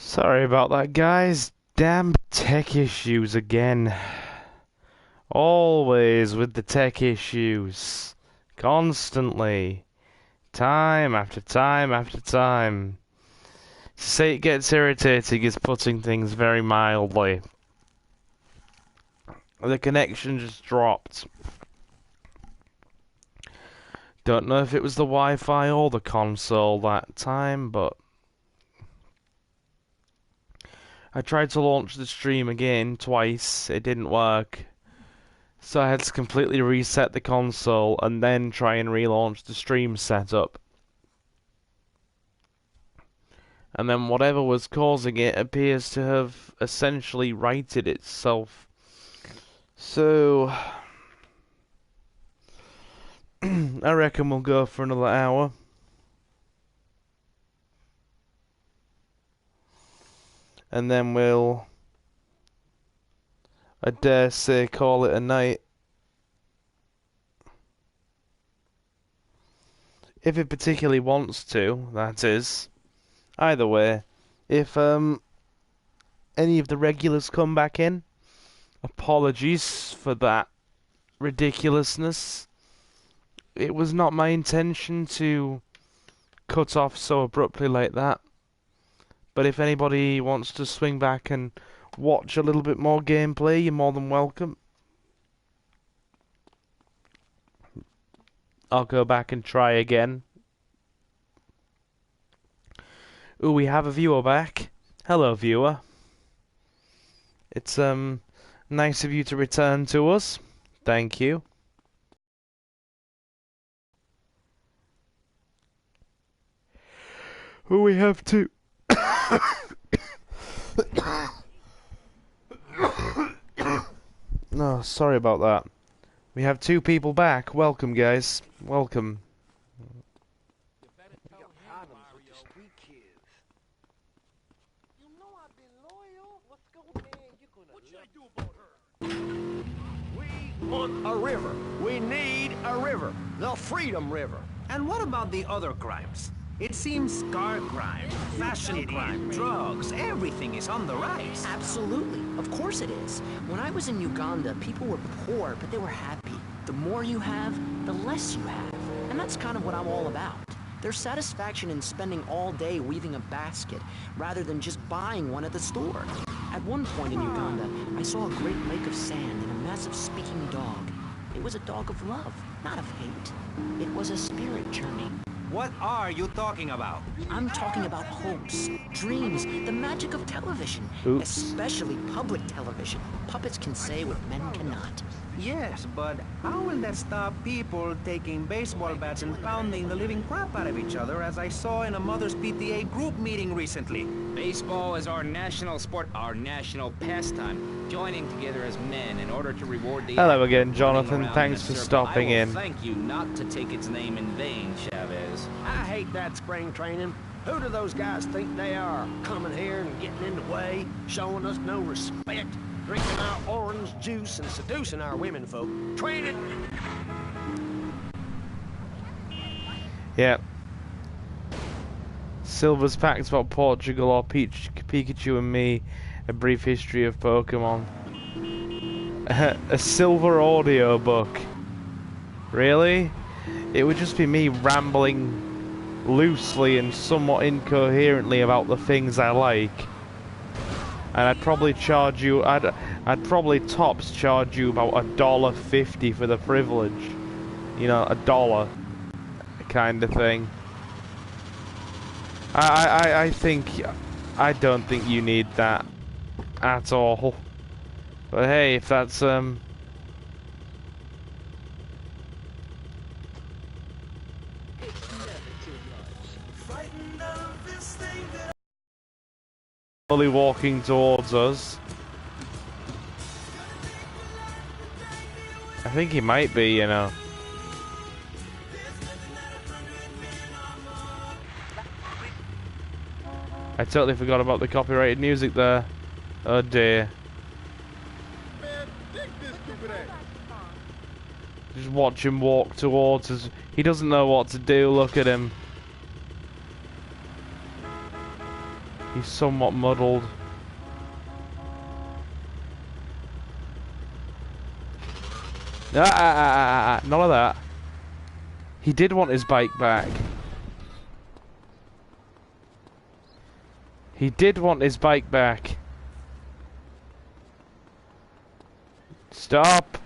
Sorry about that, guys. Damn tech issues again. Always with the tech issues. Constantly. Time after time after time. To say it gets irritating is putting things very mildly. The connection just dropped. Don't know if it was the Wi-Fi or the console that time, but I tried to launch the stream again twice. It didn't work. So I had to completely reset the console and then try and relaunch the stream setup. And then whatever was causing it appears to have essentially righted itself. So I reckon we'll go for another hour. And then we'll, I dare say, call it a night. If it particularly wants to, that is. Either way, if any of the regulars come back in, apologies for that ridiculousness. It was not my intention to cut off so abruptly like that. But if anybody wants to swing back and watch a little bit more gameplay, you're more than welcome. I'll go back and try again. Ooh, we have a viewer back. Hello, viewer. It's nice of you to return to us. Thank you. Ooh, we have two. No, sorry about that. We have two people back. Welcome, guys. Welcome. We want a river. We need a river. The Freedom River. And what about the other crimes? It seems car crime, fashion crime, drugs, everything is on the rise. Absolutely. Of course it is. When I was in Uganda, people were poor, but they were happy. The more you have, the less you have. And that's kind of what I'm all about. There's satisfaction in spending all day weaving a basket, rather than just buying one at the store. At one point in Uganda, I saw a great lake of sand and a massive speaking dog. It was a dog of love, not of hate. It was a spirit journey. What are you talking about? I'm talking about hopes, dreams, the magic of television. Oops. Especially public television. Puppets can say what men cannot. Yes, but how will that stop people taking baseball bats and pounding the living crap out of each other, as I saw in a Mother's PTA group meeting recently? Baseball is our national sport, our national pastime. Joining together as men in order to reward the... Hello again, Jonathan. Thanks for stopping in. Thank you not to take its name in vain, Chavez. I hate that spring training. Who do those guys think they are? Coming here and getting in the way, showing us no respect, drinking our orange juice and seducing our women folk. Training. Yeah. Silver's facts about Portugal or Pikachu and me. A brief history of Pokemon. A silver audio book. Really? It would just be me rambling loosely and somewhat incoherently about the things I like. And I'd probably charge you, I'd probably tops charge you about $1.50 for the privilege. You know, $1 kind of thing. I don't think you need that at all. But hey, if that's slowly walking towards us. I think he might be, you know. I totally forgot about the copyrighted music there. Oh dear. Just watch him walk towards us. He doesn't know what to do, look at him. He's somewhat muddled. None of that. He did want his bike back. He did want his bike back. Stop!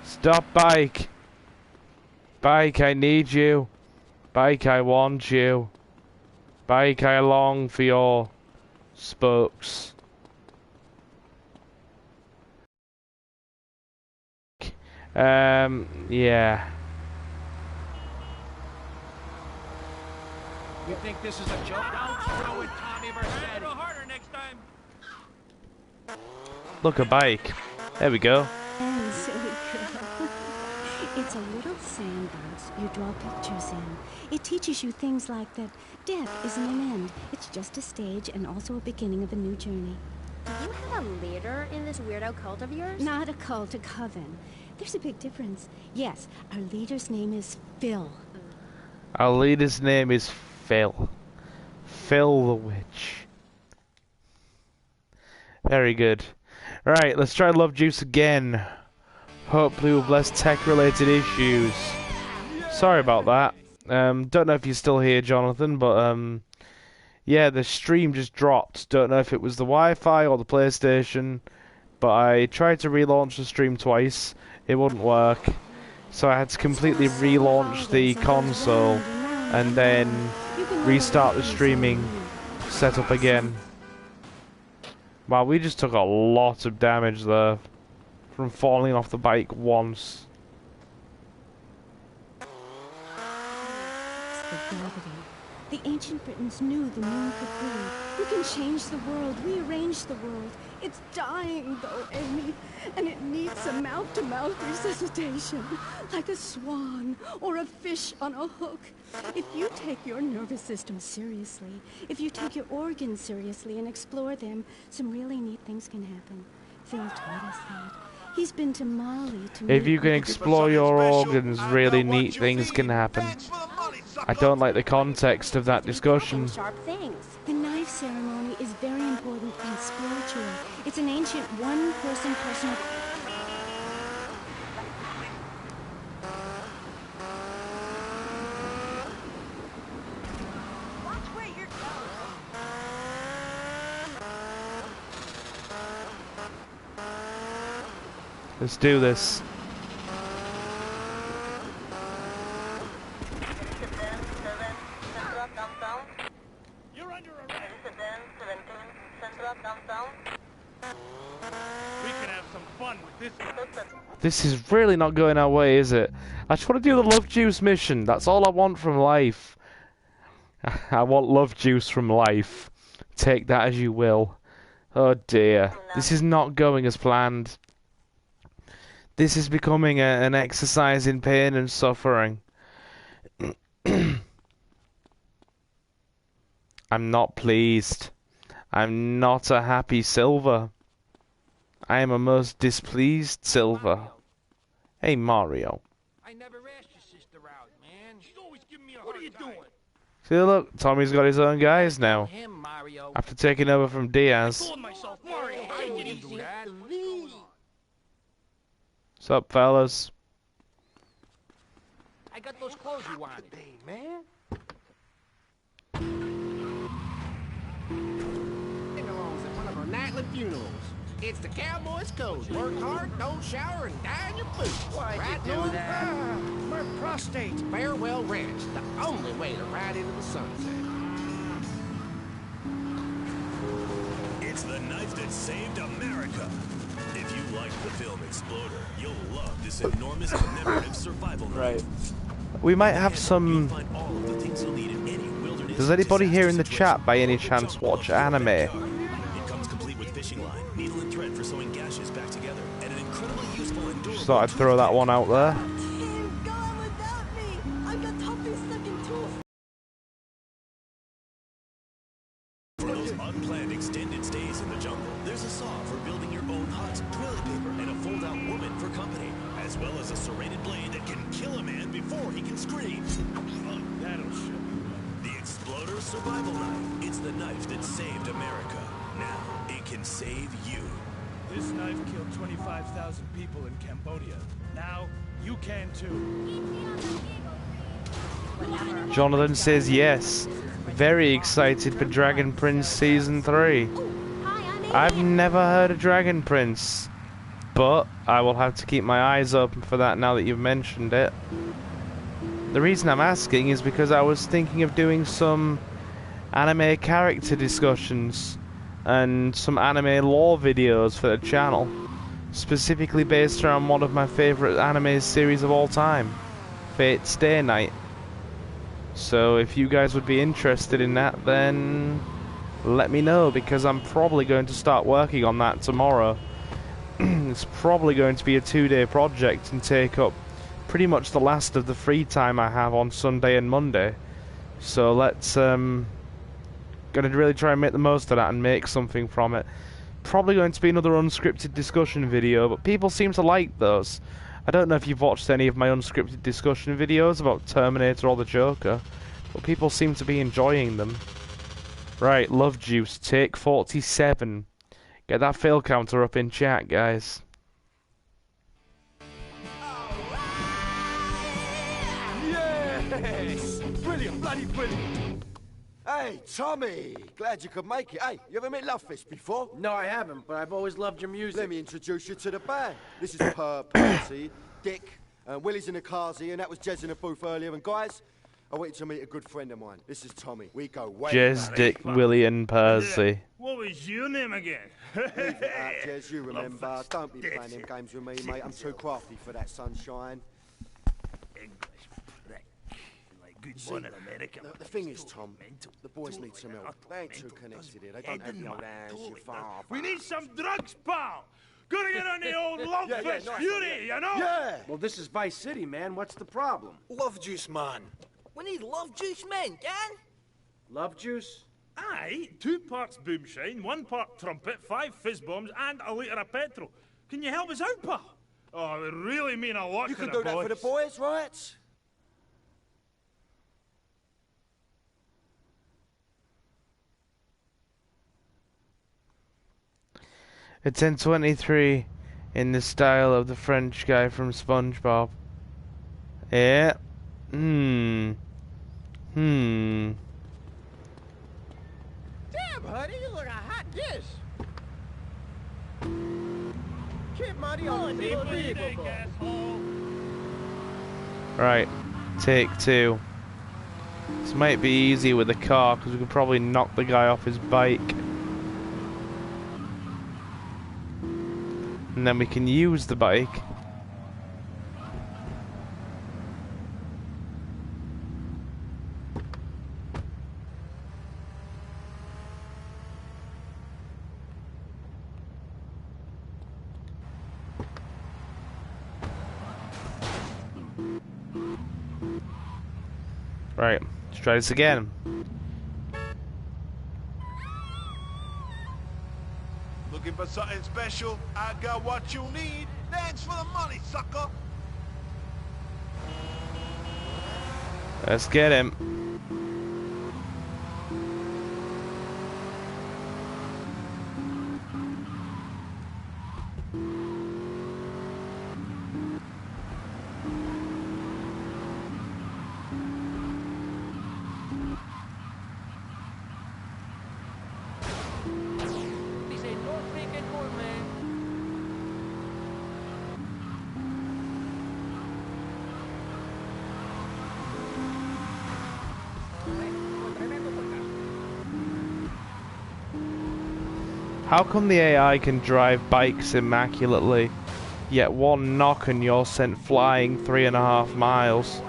Stop, bike! Bike, I need you. Bike, I want you. Bike, I long for your spokes. Yeah. You think this is a joke? Don't throw it, Tommy Vercetti. Go harder next time. Look, a bike. There we go. And silly girl. It's a little sandbox you draw pictures in. It teaches you things like that death isn't an end. It's just a stage and also a beginning of a new journey. Do you have a leader in this weirdo cult of yours? Not a cult, a coven. There's a big difference. Yes, our leader's name is Phil. Our leader's name is Phil. Phil the Witch. Very good. Right, let's try Love Juice again. Hopefully with less tech-related issues. Sorry about that. Don't know if you're still here, Jonathan, but yeah, the stream just dropped. Don't know if it was the Wi-Fi or the PlayStation, but I tried to relaunch the stream twice. It wouldn't work, so I had to completely relaunch the console and then restart the streaming setup again. Wow, we just took a lot of damage there from falling off the bike once. It's the gravity. The ancient Britons knew the moon could breathe. We can change the world, rearrange the world. It's dying, though, Amy, and it needs some mouth-to-mouth resuscitation, like a swan or a fish on a hook. If you take your nervous system seriously, if you take your organs seriously and explore them, some really neat things can happen. Phil taught us that. He's been to Mali to If you can explore your organs, really neat things can happen. I don't like the context of that discussion. Sharp things. The knife ceremony is very important and spiritual. It's an ancient one-person personal... Let's do this. You're under arrest. We can have some fun with this guy. This is really not going our way, is it? I just want to do the Love Juice mission. That's all I want from life. I want Love Juice from life. Take that as you will. Oh dear. This is not going as planned. This is becoming an exercise in pain and suffering. I'm not pleased. I'm not a happy Silver. I am a most displeased Silver. Hey, Mario. I never asked your sister out, man. She's always giving me a hard time. What are you doing? See, look, Tommy's got his own guys now. Him, Mario. After taking over from Diaz. I told myself, Mario, I didn't do that. What's up, fellas? I got those clothes you wanted. Hey, man. Funerals at one of our nightly funerals. It's the cowboy's code. Work hard, don't shower, and die in your boots. Why'd you do that? My prostate. Farewell Ranch, the only way to ride into the sunset. It's the knife that saved America. If you liked the film Exploder, you'll love this enormous commemorative survival knife. Right. We might have some... Does anybody here in the chat by any chance watch anime? It comes complete with fishing line, needle and thread for sewing gashes back together, and an incredibly useful and durable... Just thought I'd throw that one out there. Tim, go on without me! I've got topping stuck in tools. For those unplanned extended stays in the jungle, there's a saw for building your own hut, toilet paper, and a fold-out woman for company, as well as a serrated blade that can kill a man before he can scream. That'll show. The Exploder Survival Knife. It's the knife that saved America. Now, it can save you. This knife killed 25,000 people in Cambodia. Now, you can too. Jonathan says yes. Very excited for Dragon Prince Season 3. I've never heard of Dragon Prince, but I will have to keep my eyes open for that now that you've mentioned it. The reason I'm asking is because I was thinking of doing some anime character discussions and some anime lore videos for the channel, specifically based around one of my favourite anime series of all time, Fate Stay Night. So if you guys would be interested in that, then let me know, because I'm probably going to start working on that tomorrow. It's probably going to be a 2-day project and take up pretty much the last of the free time I have on Sunday and Monday. So let's gonna really try and make the most of that and make something from it. Probably going to be another unscripted discussion video, but people seem to like those. I don't know if you've watched any of my unscripted discussion videos about Terminator or the Joker, but people seem to be enjoying them. Right, Love Juice, take 47. Get that fail counter up in chat, guys. Yes! Brilliant, bloody brilliant! Hey, Tommy! Glad you could make it. Hey, you ever met Lovefish before? No, I haven't, but I've always loved your music. Let me introduce you to the band. This is Percy, Dick, Willie's in the Kazi, and that was Jez in the booth earlier. And guys, I want you to meet a good friend of mine. This is Tommy. We go way Jez, back. Dick, Willie and Percy. What was your name again? Leave it out, Jez, you remember. Don't be playing them games with me, mate. I'm too crafty for that, sunshine. The thing is, Tom, the boys need some help. They ain't too connected here. They don't have the old hands, you far. We need some drugs, pal! Gotta get on the old longplays nice fury, you know? Yeah! Well, this is Vice City, man. What's the problem? Love juice, man. We need love juice, man, can? Love juice? Aye, 2 parts boomshine, 1 part trumpet, 5 fizz bombs, and a litre of petrol. Can you help us out, pal? Oh, it would really mean a lot You to can the do that for the boys, right? A 1023 in the style of the French guy from SpongeBob. Yeah. Damn, honey, you look a hot dish. Kid Money unbelievable. Right, take 2. This might be easy with the car because we could probably knock the guy off his bike. And then we can use the bike. Right, let's try this again. Looking for something special? I got what you need. Thanks for the money, sucker. Let's get him. How come the AI can drive bikes immaculately, yet one knock and you're sent flying 3.5 miles?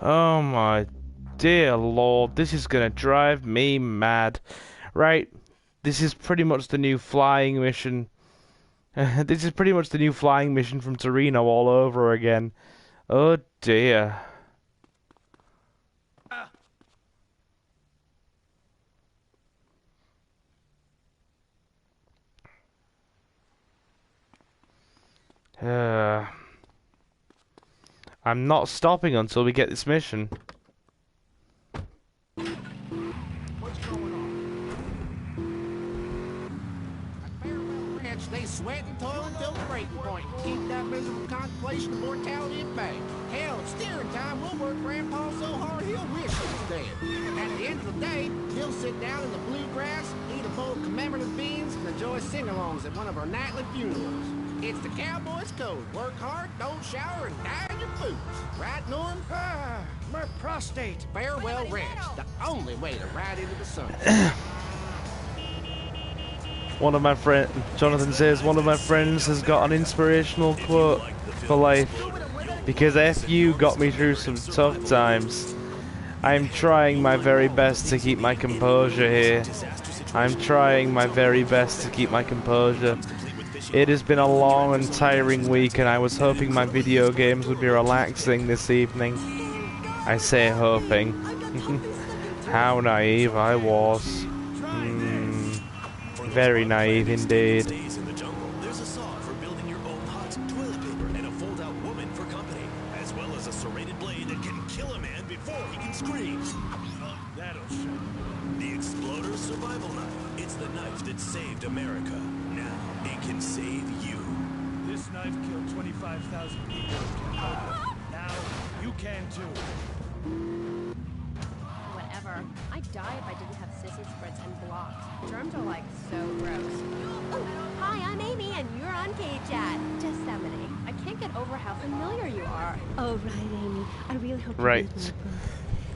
Oh my dear lord, this is gonna drive me mad. Right, this is pretty much the new flying mission. This is pretty much the new flying mission from Torino all over again. Oh dear. I'm not stopping until we get this mission. What's going on? At Farewell Ranch, they sweat and toil until the breaking point. Keep that miserable contemplation of mortality at bay. Hell, at steering time, we'll work Grandpa so hard he'll wish he was dead. At the end of the day, he'll sit down in the bluegrass, eat a bowl of commemorative beans, and enjoy sing-alongs at one of our nightly funerals. It's the cowboy's code. Work hard, don't shower, and die in your boots. Right, Norm? Ah, my prostate. Farewell Ranch, the only way to ride into the sun. One of my friends, Jonathan says, one of my friends has got an inspirational quote for life. Because FU got me through some tough times. I'm trying my very best to keep my composure here. I'm trying my very best to keep my composure. It has been a long and tiring week, and I was hoping my video games would be relaxing this evening. I say hoping. How naive I was. Very naive indeed. There's a saw for building your own hut, toilet paper, and a fold-out woman for company, as well as a serrated blade that can kill a man before he can scream. That'll show. The Exploder Survival Knife. It's the knife that saved America. Now it can save you. This knife killed 25,000 people in Cambodia. Now you can too. Whatever. I'd die if I didn't have sissy spreads and blocks. Germs are like so gross. Oh, hi, I'm Amy, and you're on K-Chat. Just summoning. I can't get over how familiar you are. Oh, right, Amy. I really hope you Right. read my book.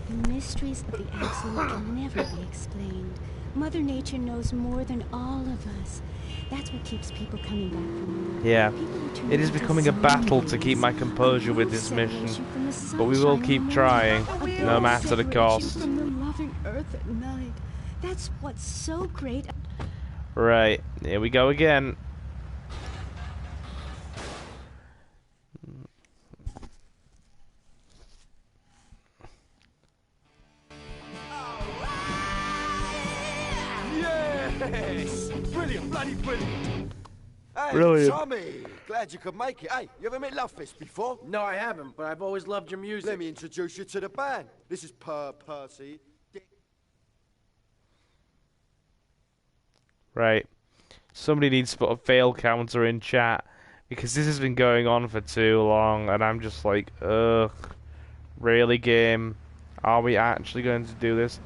The mysteries of the absolute can never be explained. Mother Nature knows more than all of us. That's what keeps people coming back from war. Yeah, People who turn it is into becoming a battle to zombies. keep my composure with this mission, but we will keep trying, no matter the cost. From the loving earth at night. That's what's so great. Right, here we go again. Yes! Brilliant, bloody brilliant! Hey, Brilliant. Tommy! Glad you could make it. Hey, you ever met Love Fist before? No, I haven't, but I've always loved your music. Let me introduce you to the band. This is Percy. Right, somebody needs to put a fail counter in chat, because this has been going on for too long, and I'm just like, ugh, really, game? Are we actually going to do this?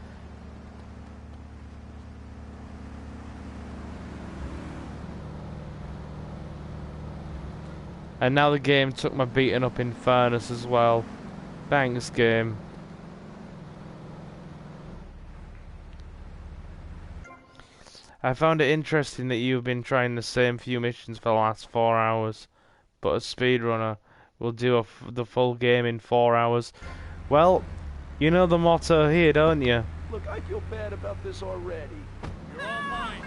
And now the game took my beating up in furnace as well. Thanks, game. I found it interesting that you've been trying the same few missions for the last 4 hours, but a speedrunner will do the full game in 4 hours. Well, you know the motto here, don't you? Look, I feel bad about this already. You're all mine.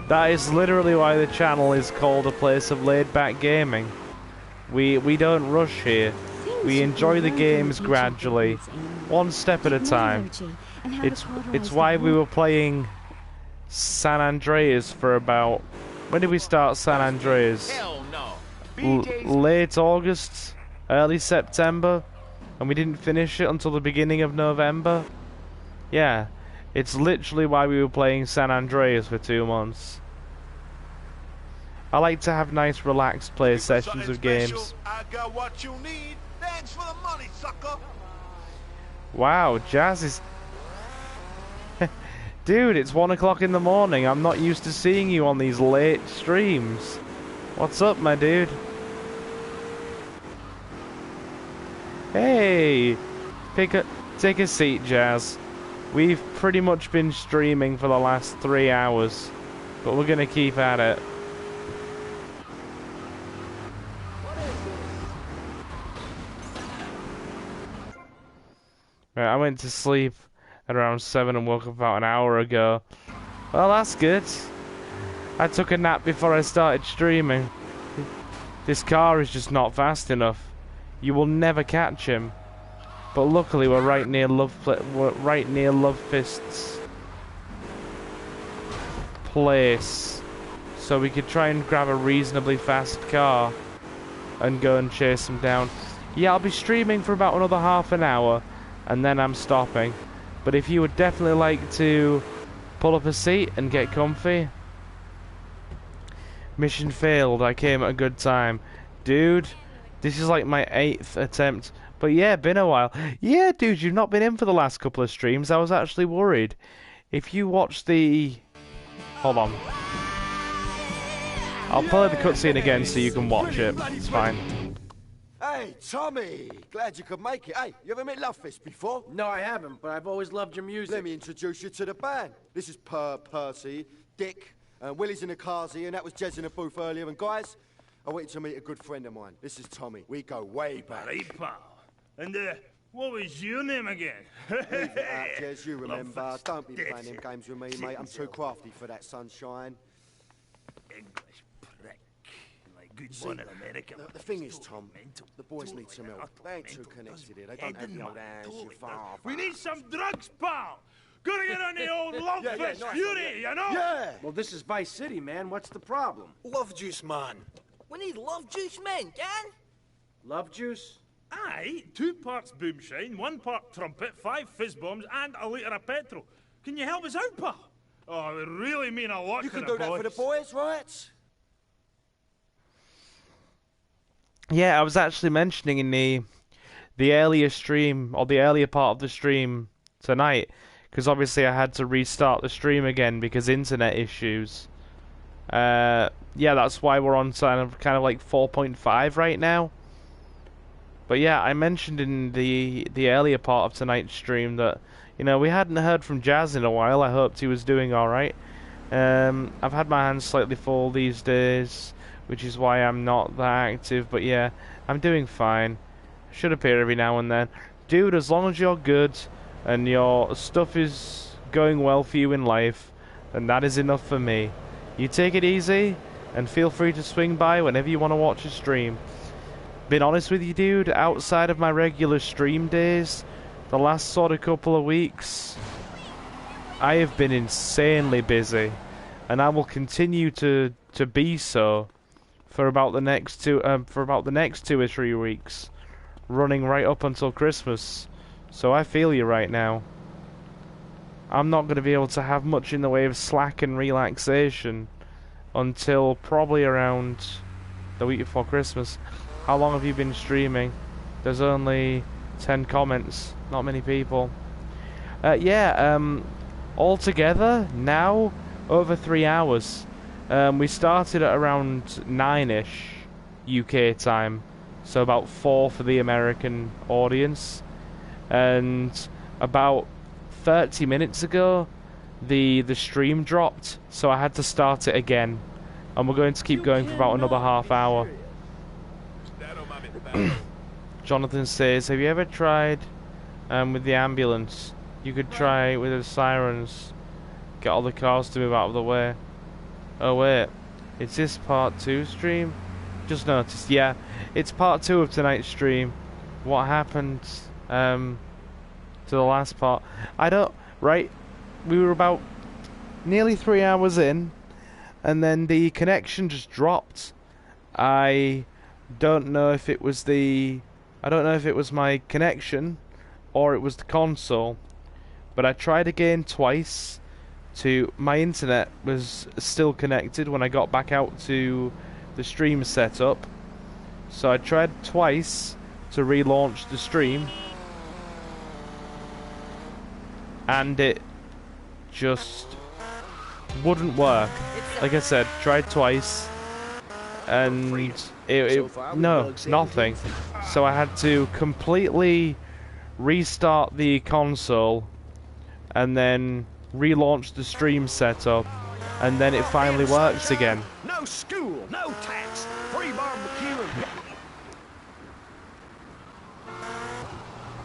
That is literally why the channel is called a place of laid-back gaming. We don't rush here. We enjoy the games gradually, one step at a time. It's why we were playing San Andreas for about... When did we start San Andreas? Hell no. Late August, early September, and we didn't finish it until the beginning of November. Yeah, it's literally why we were playing San Andreas for 2 months. I like to have nice relaxed play sessions of games. I got what you need. Thanks for the money, sucker. Wow, Jazz is... Dude, it's 1 o'clock in the morning. I'm not used to seeing you on these late streams. What's up, my dude? Hey! Take a seat, Jazz. We've pretty much been streaming for the last 3 hours, but we're gonna keep at it. Right, I went to sleep at around 7 and woke up about an hour ago. Well, that's good. I took a nap before I started streaming. This car is just not fast enough. You will never catch him. But luckily, we're right near Love Fist's place, so we could try and grab a reasonably fast car and go and chase him down. Yeah, I'll be streaming for about another half an hour, and then I'm stopping. But if you would definitely like to pull up a seat and get comfy. Mission failed. I came at a good time. Dude, this is like my 8th attempt. But yeah, been a while. Yeah, dude, you've not been in for the last couple of streams. I was actually worried. If you watch the... Hold on. I'll play the cutscene again so you can watch it. It's fine. Hey, Tommy! Glad you could make it. Hey, you ever met Love Fist before? No, I haven't, but I've always loved your music. Let me introduce you to the band. This is Percy, Dick, Willie's in the Kazi, and that was Jez in the booth earlier. And guys, I wanted to meet a good friend of mine. This is Tommy. We go way back. Right, pal. And, what was your name again? Leave it out, Jez, you remember. Don't be playing them games with me, mate. I'm too crafty for that sunshine. English prick. Like good See, one in America. The thing is, Tom, the boys need some help. They ain't too connected here. They don't have the old hands, your father. We need some drugs, pal. Gotta get on the old Love Fist Fury, you know? Yeah! Well, this is Vice City, man. What's the problem? Love juice, man. We need love juice men, can? Love juice? Aye, 2 parts boomshine, 1 part trumpet, 5 fizz bombs, and a litre of petrol. Can you help us out, pal? Oh, it would really mean a lot You to can the do that for the boys, right? Yeah, I was actually mentioning in the earlier stream, or the earlier part of the stream tonight, because obviously I had to restart the stream again because internet issues. Yeah, that's why we're on kind of like 4.5 right now. But yeah, I mentioned in the earlier part of tonight's stream that, you know, we hadn't heard from Jazz in a while. I hoped he was doing alright. I've had my hands slightly full these days, which is why I'm not that active. But yeah, I'm doing fine. Should appear every now and then. Dude, as long as you're good and your stuff is going well for you in life, then that is enough for me. You take it easy, and feel free to swing by whenever you want to watch a stream. Been honest with you, dude, outside of my regular stream days, the last sort of couple of weeks, I have been insanely busy, and I will continue to be so for about the next 2 or 3 weeks, running right up until Christmas. So I feel you right now. I'm not going to be able to have much in the way of slack and relaxation until probably around the week before Christmas. How long have you been streaming? There's only 10 comments, not many people. Altogether, now, over 3 hours. We started at around 9-ish UK time, so about 4 for the American audience. And about 30 minutes ago, the stream dropped, so I had to start it again. And we're going to keep going for about another half hour. Jonathan says, have you ever tried with the ambulance? You could try with the sirens. Get all the cars to move out of the way. Oh wait, is this part 2 stream? Just noticed, yeah, it's part 2 of tonight's stream. What happened to the last part? Right, we were about nearly 3 hours in, and then the connection just dropped. I don't know if it was my connection or it was the console, but I tried again twice. My internet was still connected when I got back out to the stream setup, so I tried twice to relaunch the stream, and it just wouldn't work. Like I said, tried twice, and nothing. So I had to completely restart the console and then relaunch the stream setup, and then it finally works again. No school, no tax, free barbecue and...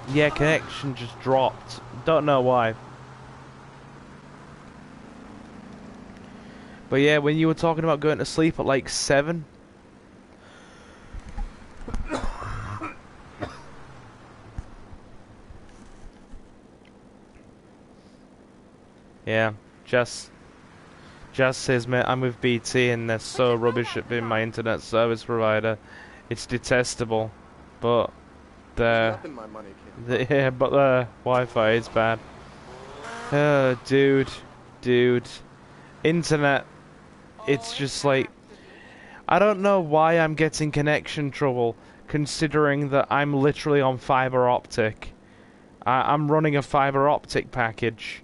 Yeah, connection just dropped. Don't know why. But yeah, when you were talking about going to sleep at like 7. Yeah, Jess says, mate, I'm with BT and they're so rubbish at being my internet service provider. It's detestable. But the Wi-Fi is bad. Dude. Internet, it's just like, I don't know why I'm getting connection trouble, considering that I'm literally on fiber optic. I'm running a fiber optic package,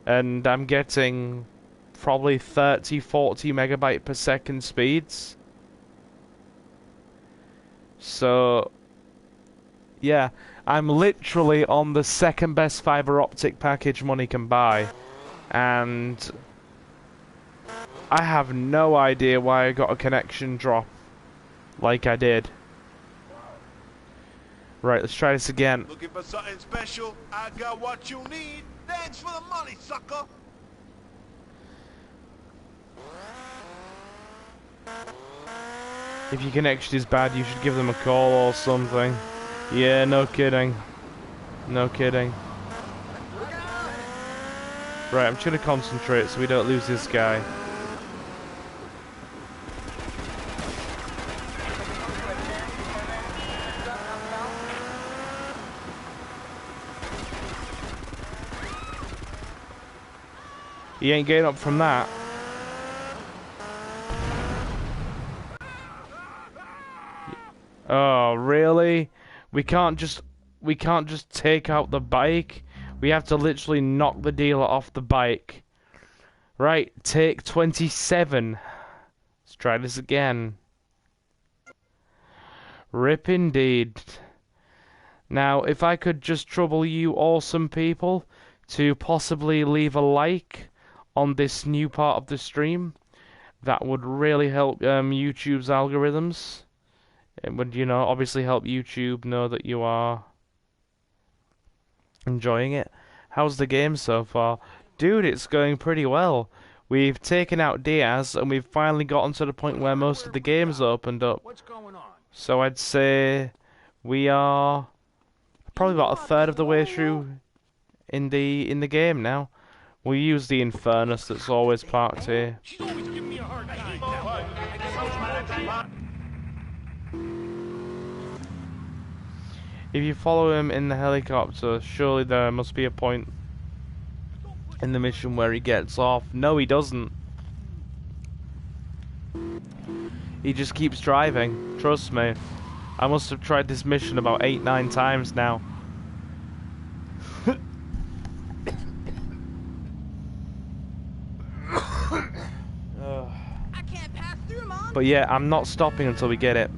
and I'm getting probably 30-40 megabyte per second speeds. So, yeah, I'm literally on the second best fiber optic package money can buy, and I have no idea why I got a connection drop like I did. Right, let's try this again. Looking for something special? I got what you need. Thanks for the money, sucker. If your connection is bad, you should give them a call or something. Yeah, no kidding. No kidding. Right, I'm just gonna concentrate so we don't lose this guy. He ain't getting up from that. Oh, really? We can't just take out the bike. We have to literally knock the dealer off the bike. Right, take 27. Let's try this again. Rip indeed. Now, if I could just trouble you awesome people to possibly leave a like on this new part of the stream, that would really help YouTube's algorithms. It would, you know, obviously help YouTube know that you are enjoying it. How's the game so far? Dude, it's going pretty well. We've taken out Diaz, and we've finally gotten to the point where most of the game's opened up. So I'd say we are probably about a third of the way through in the game now. We use the Infernus that's always parked here. If you follow him in the helicopter, surely there must be a point in the mission where he gets off. No, he doesn't. He just keeps driving. Trust me. I must have tried this mission about 8-9 times now. But yeah, I'm not stopping until we get it.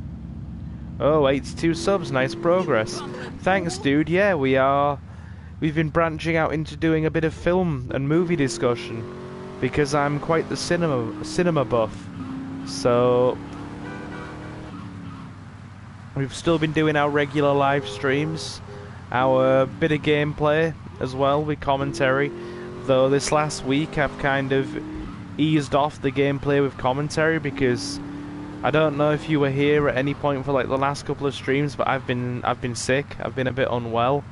Oh, 82 subs, nice progress. Thanks, dude. Yeah, we've been branching out into doing a bit of film and movie discussion because I'm quite the cinema buff. So we've still been doing our regular live streams, our bit of gameplay as well with commentary. Though this last week I've kind of eased off the gameplay with commentary because I don't know if you were here at any point for like the last couple of streams, but I've been sick. I've been a bit unwell.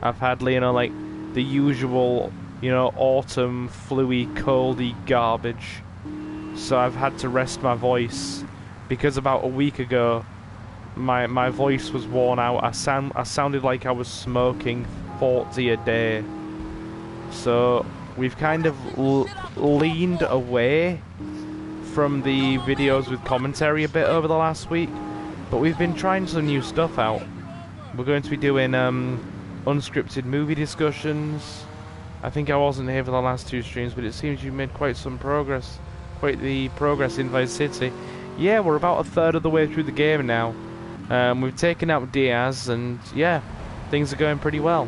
I've had, you know, like the usual, you know, autumn flu-y, coldy garbage. So I've had to rest my voice because about a week ago my voice was worn out. I sounded like I was smoking 40 a day. So we've kind of leaned away from the videos with commentary a bit over the last week, but we've been trying some new stuff out. We're going to be doing unscripted movie discussions. I think I wasn't here for the last 2 streams, but it seems you made quite some progress. Quite the progress in Vice City. Yeah, we're about a third of the way through the game now. We've taken out Diaz, and yeah, things are going pretty well.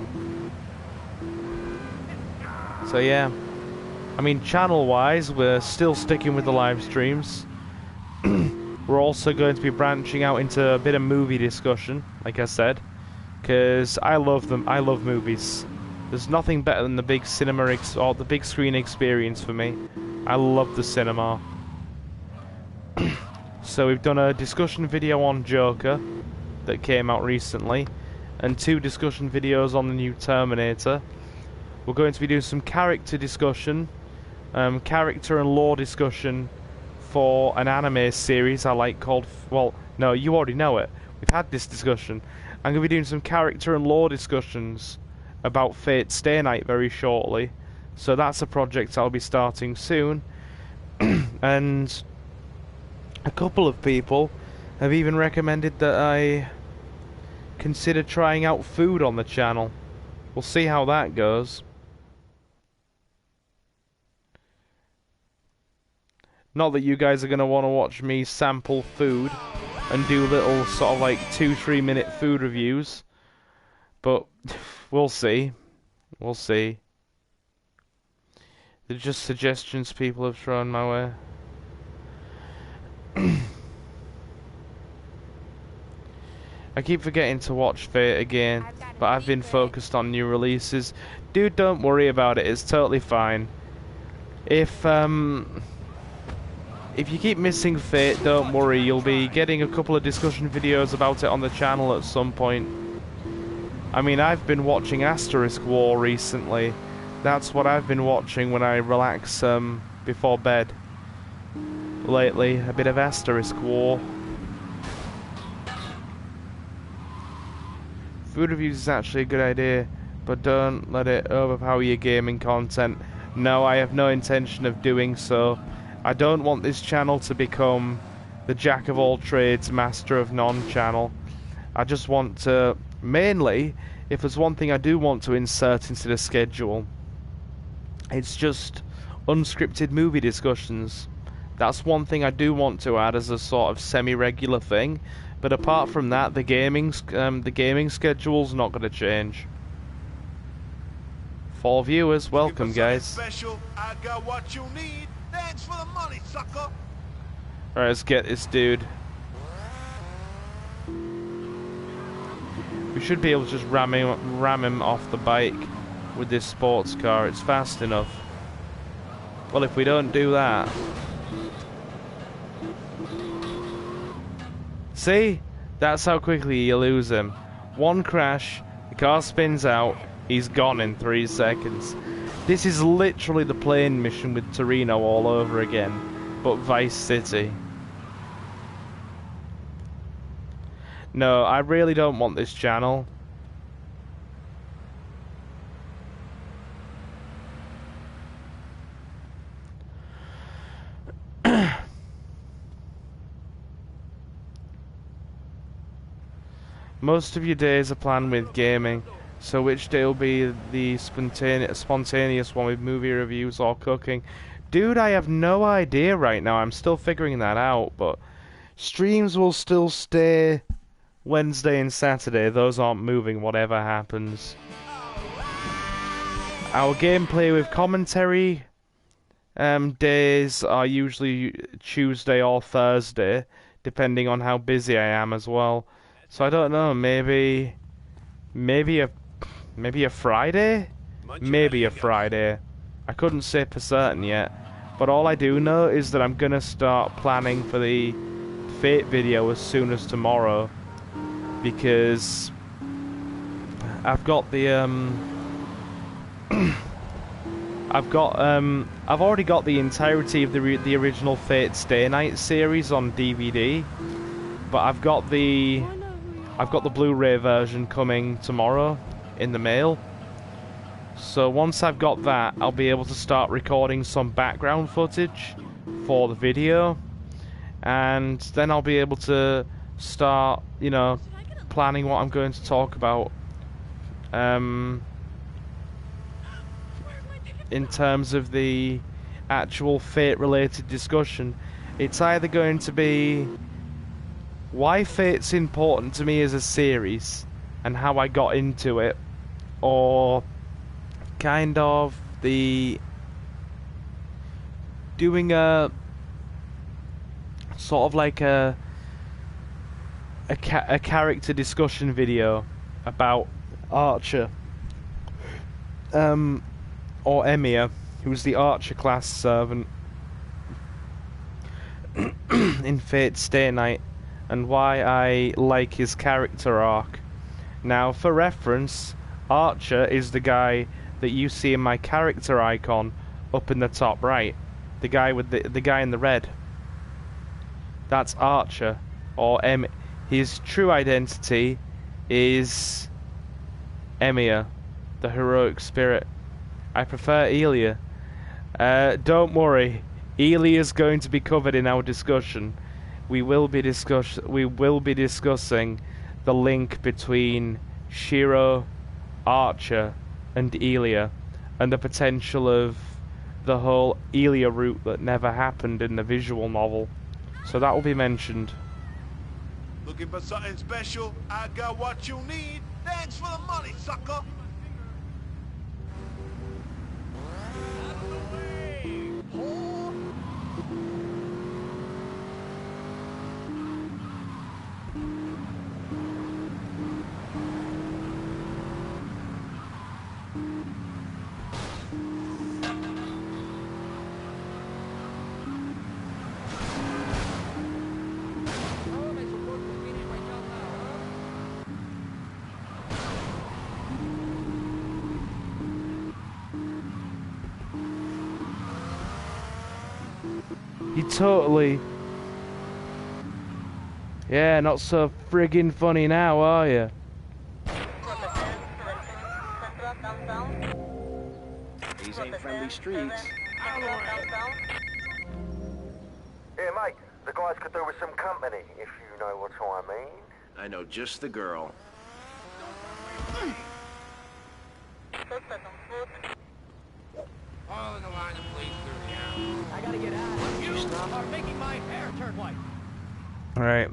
So yeah, I mean, channel-wise, we're still sticking with the live streams. We're also going to be branching out into a bit of movie discussion, like I said. because I love them. I love movies. There's nothing better than the big cinema or the big screen experience for me. I love the cinema. So we've done a discussion video on Joker that came out recently, and 2 discussion videos on the new Terminator. We're going to be doing some character discussion, character and lore discussion for an anime series I like called... Well, no, you already know it. We've had this discussion. I'm going to be doing some character and lore discussions about Fate Stay Night very shortly. So that's a project I'll be starting soon. And a couple of people have even recommended that I consider trying out food on the channel. We'll see how that goes. Not that you guys are going to want to watch me sample food and do little sort of like 2-3 minute food reviews, but we'll see. We'll see. They're just suggestions people have thrown my way. I keep forgetting to watch Fate again, but I've been focused on new releases. Dude, don't worry about it, it's totally fine. If you keep missing Fate, don't worry, you'll be getting a couple of discussion videos about it on the channel at some point. I mean, I've been watching Asterisk War recently. That's what I've been watching when I relax before bed. Lately, a bit of Asterisk War. Food reviews is actually a good idea, but don't let it overpower your gaming content. No, I have no intention of doing so. I don't want this channel to become the jack of all trades, master of none channel. I just want to, mainly, if there's one thing I do want to insert into the schedule, it's just unscripted movie discussions. That's one thing I do want to add as a sort of semi-regular thing. But apart from that, the gaming schedule's not going to change. For viewers, welcome, guys. Special, I got what you need. Thanks for the money, sucker. Alright, let's get this dude. We should be able to just ram him off the bike with this sports car. It's fast enough. Well, if we don't do that... See? That's how quickly you lose him. One crash, the car spins out, he's gone in 3 seconds. This is literally the plane mission with Torino all over again, but Vice City. No, I really don't want this channel. Most of your days are planned with gaming, so which day will be the spontaneous one with movie reviews or cooking? Dude, I have no idea right now. I'm still figuring that out, but streams will still stay Wednesday and Saturday. Those aren't moving, whatever happens. Our gameplay with commentary days are usually Tuesday or Thursday, depending on how busy I am as well. So I don't know, maybe a Friday? Maybe a Friday. I couldn't say for certain yet. But all I do know is that I'm gonna start planning for the Fate video as soon as tomorrow. Because I've got the I've already got the entirety of the original Fate Stay Night series on DVD. But I've got the Blu-ray version coming tomorrow in the mail. So once I've got that, I'll be able to start recording some background footage for the video, and then I'll be able to start, you know, planning what I'm going to talk about in terms of the actual Fate-related discussion. It's either going to be why Fate's important to me as a series and how I got into it, or kind of doing a sort of like a character discussion video about Archer, or Emir, who's the Archer class servant in Fate's Stay Night, and why I like his character arc. Now, for reference, Archer is the guy that you see in my character icon up in the top right. The guy with the guy in the red. That's Archer, or his true identity is Emir, the heroic spirit. I prefer Elia. Don't worry, Elia is going to be covered in our discussion. We will be discussing the link between Shiro, Archer, and Elia, and the potential of the whole Elia route that never happened in the visual novel. So that will be mentioned. Looking for something special? I got what you need. Thanks for the money, sucker. You totally... Yeah, not so friggin' funny now, are you? These ain't friendly streets. Here, mate. The guys could do with some company, if you know what I mean. I know just the girl. All in the line of police through here. I gotta get out of here. You are making my hair turn white. Alright.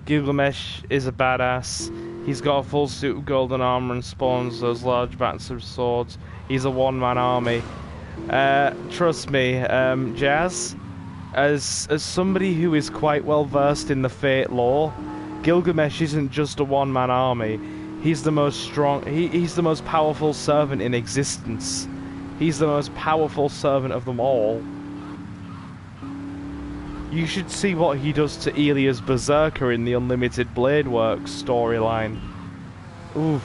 Gilgamesh is a badass. He's got a full suit of golden armor and spawns those large bats of swords. He's a one-man army. Trust me, Jazz, as somebody who is quite well versed in the Fate lore, Gilgamesh isn't just a one-man army. He's the most strong. He's the most powerful servant in existence. He's the most powerful servant of them all. You should see what he does to Elia's Berserker in the Unlimited Blade Works storyline. Oof.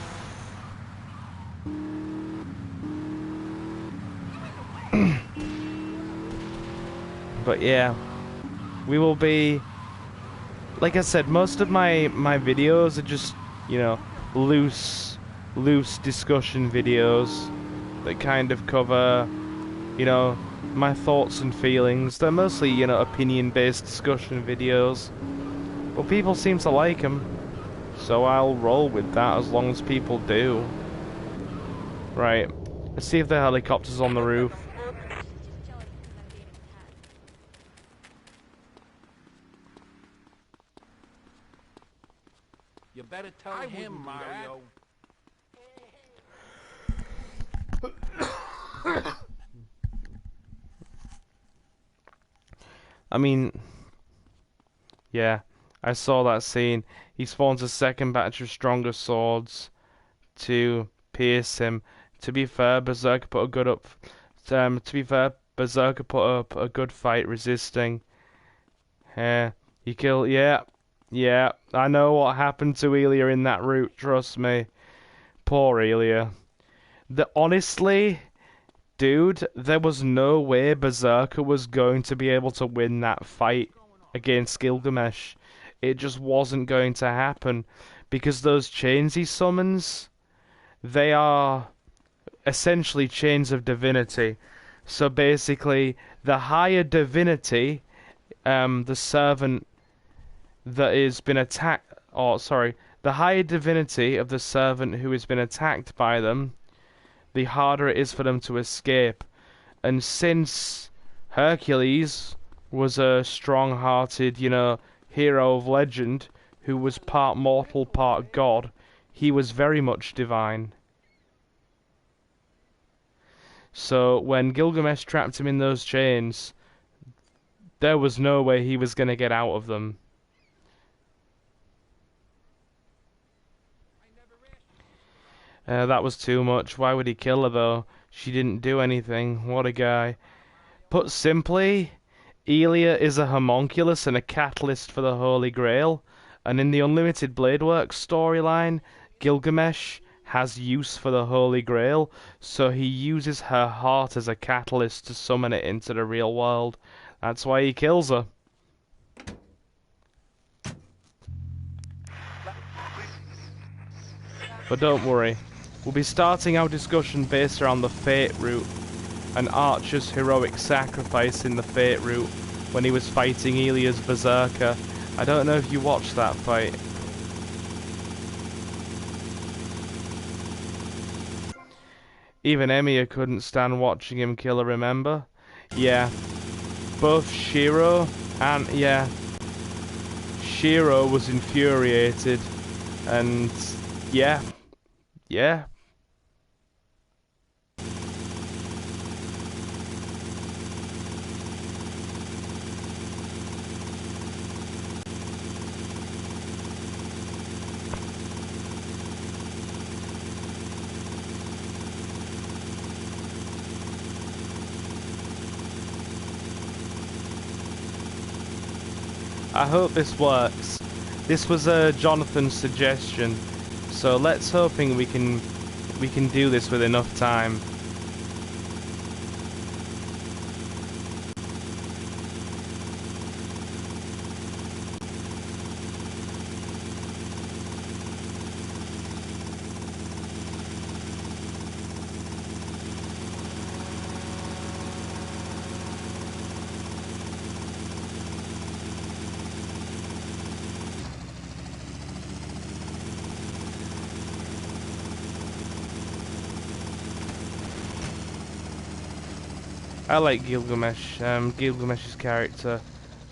But yeah, we will be... Like I said, most of my videos are just, you know, loose discussion videos that kind of cover, you know, my thoughts and feelings. They're mostly, you know, opinion-based discussion videos, but people seem to like them, so I'll roll with that as long as people do. Right, let's see if the helicopter's on the roof. You better tell him, Mario. I mean, yeah, I saw that scene. He spawns a second batch of stronger swords to pierce him. To be fair, Berserker put a good up a good fight resisting. You kill. Yeah. I know what happened to Elia in that route. Trust me. Poor Elia. Honestly, dude, there was no way Berserker was going to be able to win that fight against Gilgamesh. It just wasn't going to happen, because those chains he summons, they are essentially chains of divinity. So basically, the higher divinity, the servant that has been attacked, the higher divinity of the servant who has been attacked by them, the harder it is for them to escape. And since Hercules was a strong-hearted, you know, hero of legend who was part mortal, part god, he was very much divine. So when Gilgamesh trapped him in those chains, there was no way he was going to get out of them. That was too much. Why would he kill her, though? She didn't do anything. What a guy. Put simply, Elia is a homunculus and a catalyst for the Holy Grail. And in the Unlimited Blade Works storyline, Gilgamesh has use for the Holy Grail, so he uses her heart as a catalyst to summon it into the real world. That's why he kills her. But don't worry, we'll be starting our discussion based around the Fate route, and Archer's heroic sacrifice in the Fate route when he was fighting Elia's Berserker. I don't know if you watched that fight. Even Emiya couldn't stand watching him kill her, remember? Yeah. Both Shiro and... yeah. Shiro was infuriated. And... yeah. Yeah. I hope this works. This was Jonathan's suggestion, so let's hoping we can do this with enough time. I like Gilgamesh, Gilgamesh's character,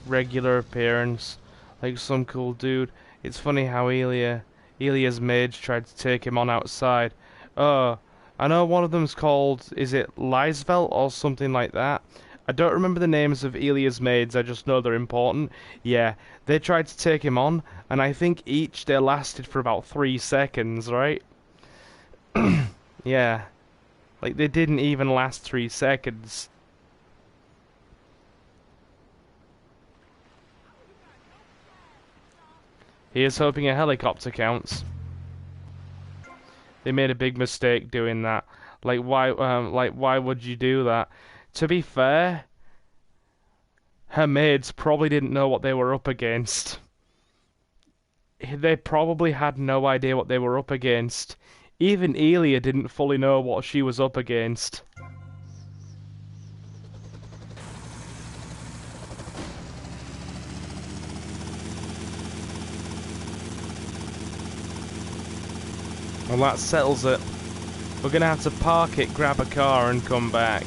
regular appearance, like some cool dude. It's funny how Elia's mage tried to take him on outside. Oh, I know one of them's called, is it Lysvel or something like that? I don't remember the names of Elia's maids, I just know they're important. Yeah, they tried to take him on, and I think each they lasted for about 3 seconds, right? Yeah, like they didn't even last 3 seconds. Here's hoping a helicopter counts. They made a big mistake doing that. Like why would you do that? To be fair, her maids probably didn't know what they were up against. They probably had no idea what they were up against. Even Elia didn't fully know what she was up against. Well, that settles it. We're gonna have to park it, grab a car, and come back.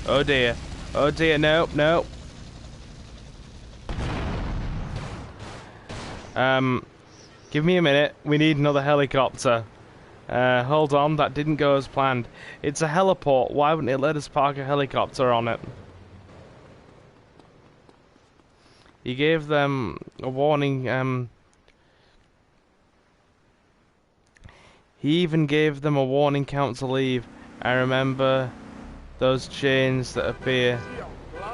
Oh dear. Oh dear, no, no. Give me a minute. We need another helicopter. Hold on, that didn't go as planned. It's a heliport. Why wouldn't it let us park a helicopter on it? He gave them a warning, He even gave them a warning count to leave. I remember those chains that appear.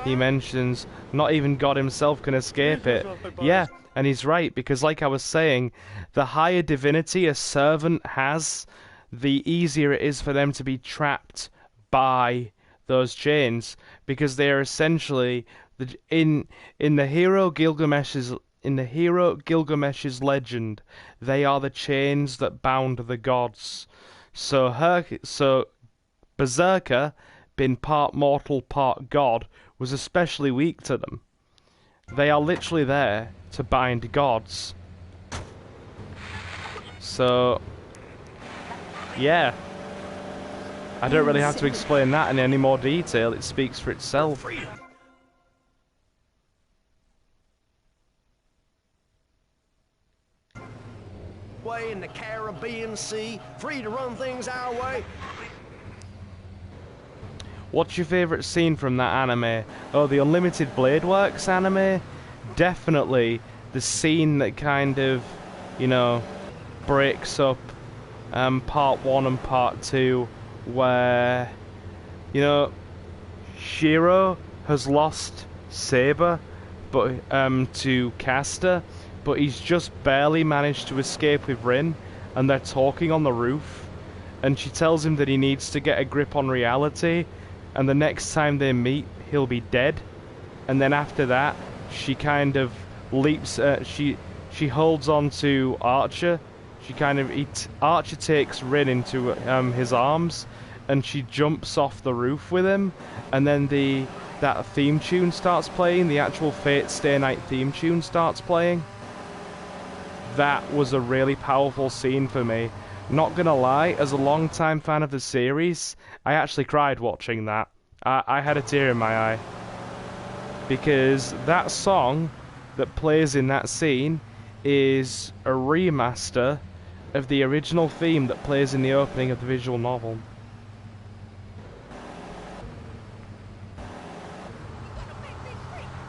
He mentions not even God himself can escape it. Yeah, and he's right, because like I was saying, the higher divinity a servant has, the easier it is for them to be trapped by those chains, because they are essentially in the hero Gilgamesh's legend, they are the chains that bound the gods. So Berserker, being part mortal, part god, was especially weak to them. They are literally there to bind gods. So, yeah. I don't really have to explain that in any more detail, it speaks for itself. Way in the Caribbean Sea, free to run things our way. What's your favourite scene from that anime? Oh, the Unlimited Blade Works anime? Definitely the scene that kind of, you know, breaks up part 1 and part 2, where, you know, Shiro has lost Saber to Castor, but he's just barely managed to escape with Rin, and they're talking on the roof, and she tells him that he needs to get a grip on reality, and the next time they meet he'll be dead. And then after that she kind of leaps, she holds on to Archer. Archer takes Rin into his arms, and she jumps off the roof with him, and then that theme tune starts playing, the actual Fate Stay Night theme tune starts playing. That was a really powerful scene for me. Not gonna lie, as a long-time fan of the series, I actually cried watching that. I had a tear in my eye. Because that song that plays in that scene is a remaster of the original theme that plays in the opening of the visual novel.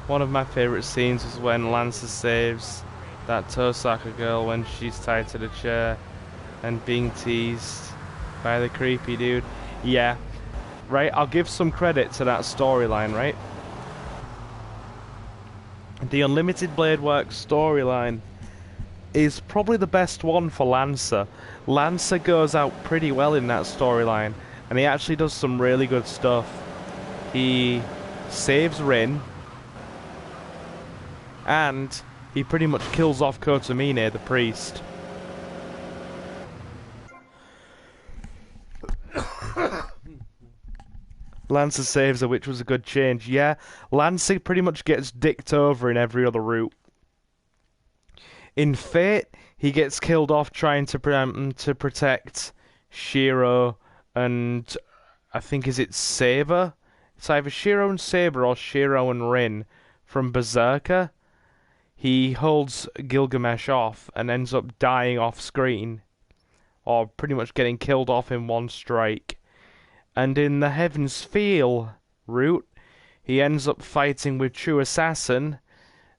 One of my favourite scenes was when Lancer saves that Tosaka girl when she's tied to the chair and being teased by the creepy dude. Yeah, right, I'll give some credit to that storyline, right? The Unlimited Blade Works storyline is probably the best one for Lancer. Lancer goes out pretty well in that storyline, and he actually does some really good stuff. He saves Rin, and he pretty much kills off Kotomine, the priest. Lancer saves her, which was a good change. Yeah, Lancer pretty much gets dicked over in every other route. In Fate, he gets killed off trying to protect Shiro and I think is it Saber? It's either Shiro and Saber or Shiro and Rin from Berserker. He holds Gilgamesh off and ends up dying off screen, or pretty much getting killed off in one strike. And in the Heaven's Feel route, he ends up fighting with True Assassin,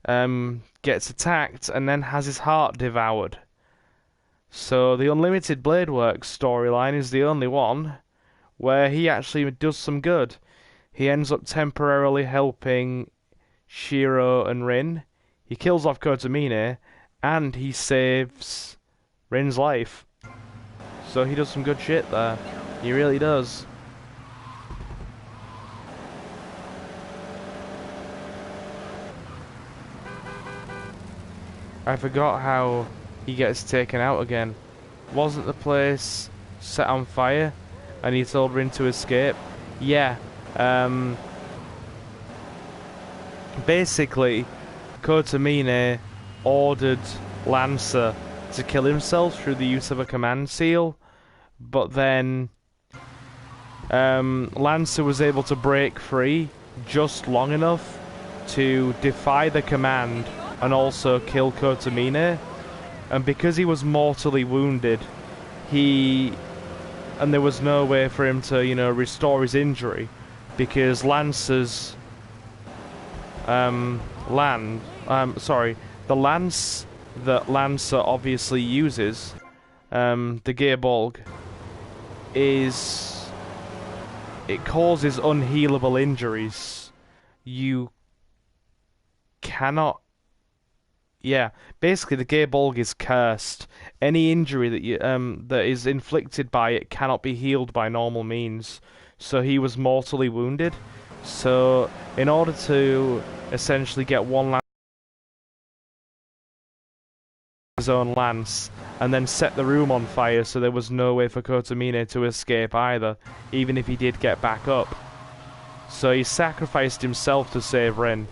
gets attacked, and then has his heart devoured. So the Unlimited Blade Works storyline is the only one where he actually does some good. He ends up temporarily helping Shiro and Rin. He kills off Kotomine, and he saves Rin's life. So he does some good shit there. He really does. I forgot how he gets taken out again. Wasn't the place set on fire and he told Rin to escape? Yeah. Basically, Kotomine ordered Lancer to kill himself through the use of a command seal, but then Lancer was able to break free just long enough to defy the command and also kill Kotomine. And because he was mortally wounded, and there was no way for him to, you know, restore his injury, because Lancer's the lance that Lancer obviously uses, the Gearbolg, it causes unhealable injuries. You cannot. Yeah, basically the Gearbolg is cursed. Any injury that is inflicted by it cannot be healed by normal means. So he was mortally wounded. So in order to essentially get one lance, his own lance, and then set the room on fire, so there was no way for Kotomine to escape either, even if he did get back up. So he sacrificed himself to save Rin.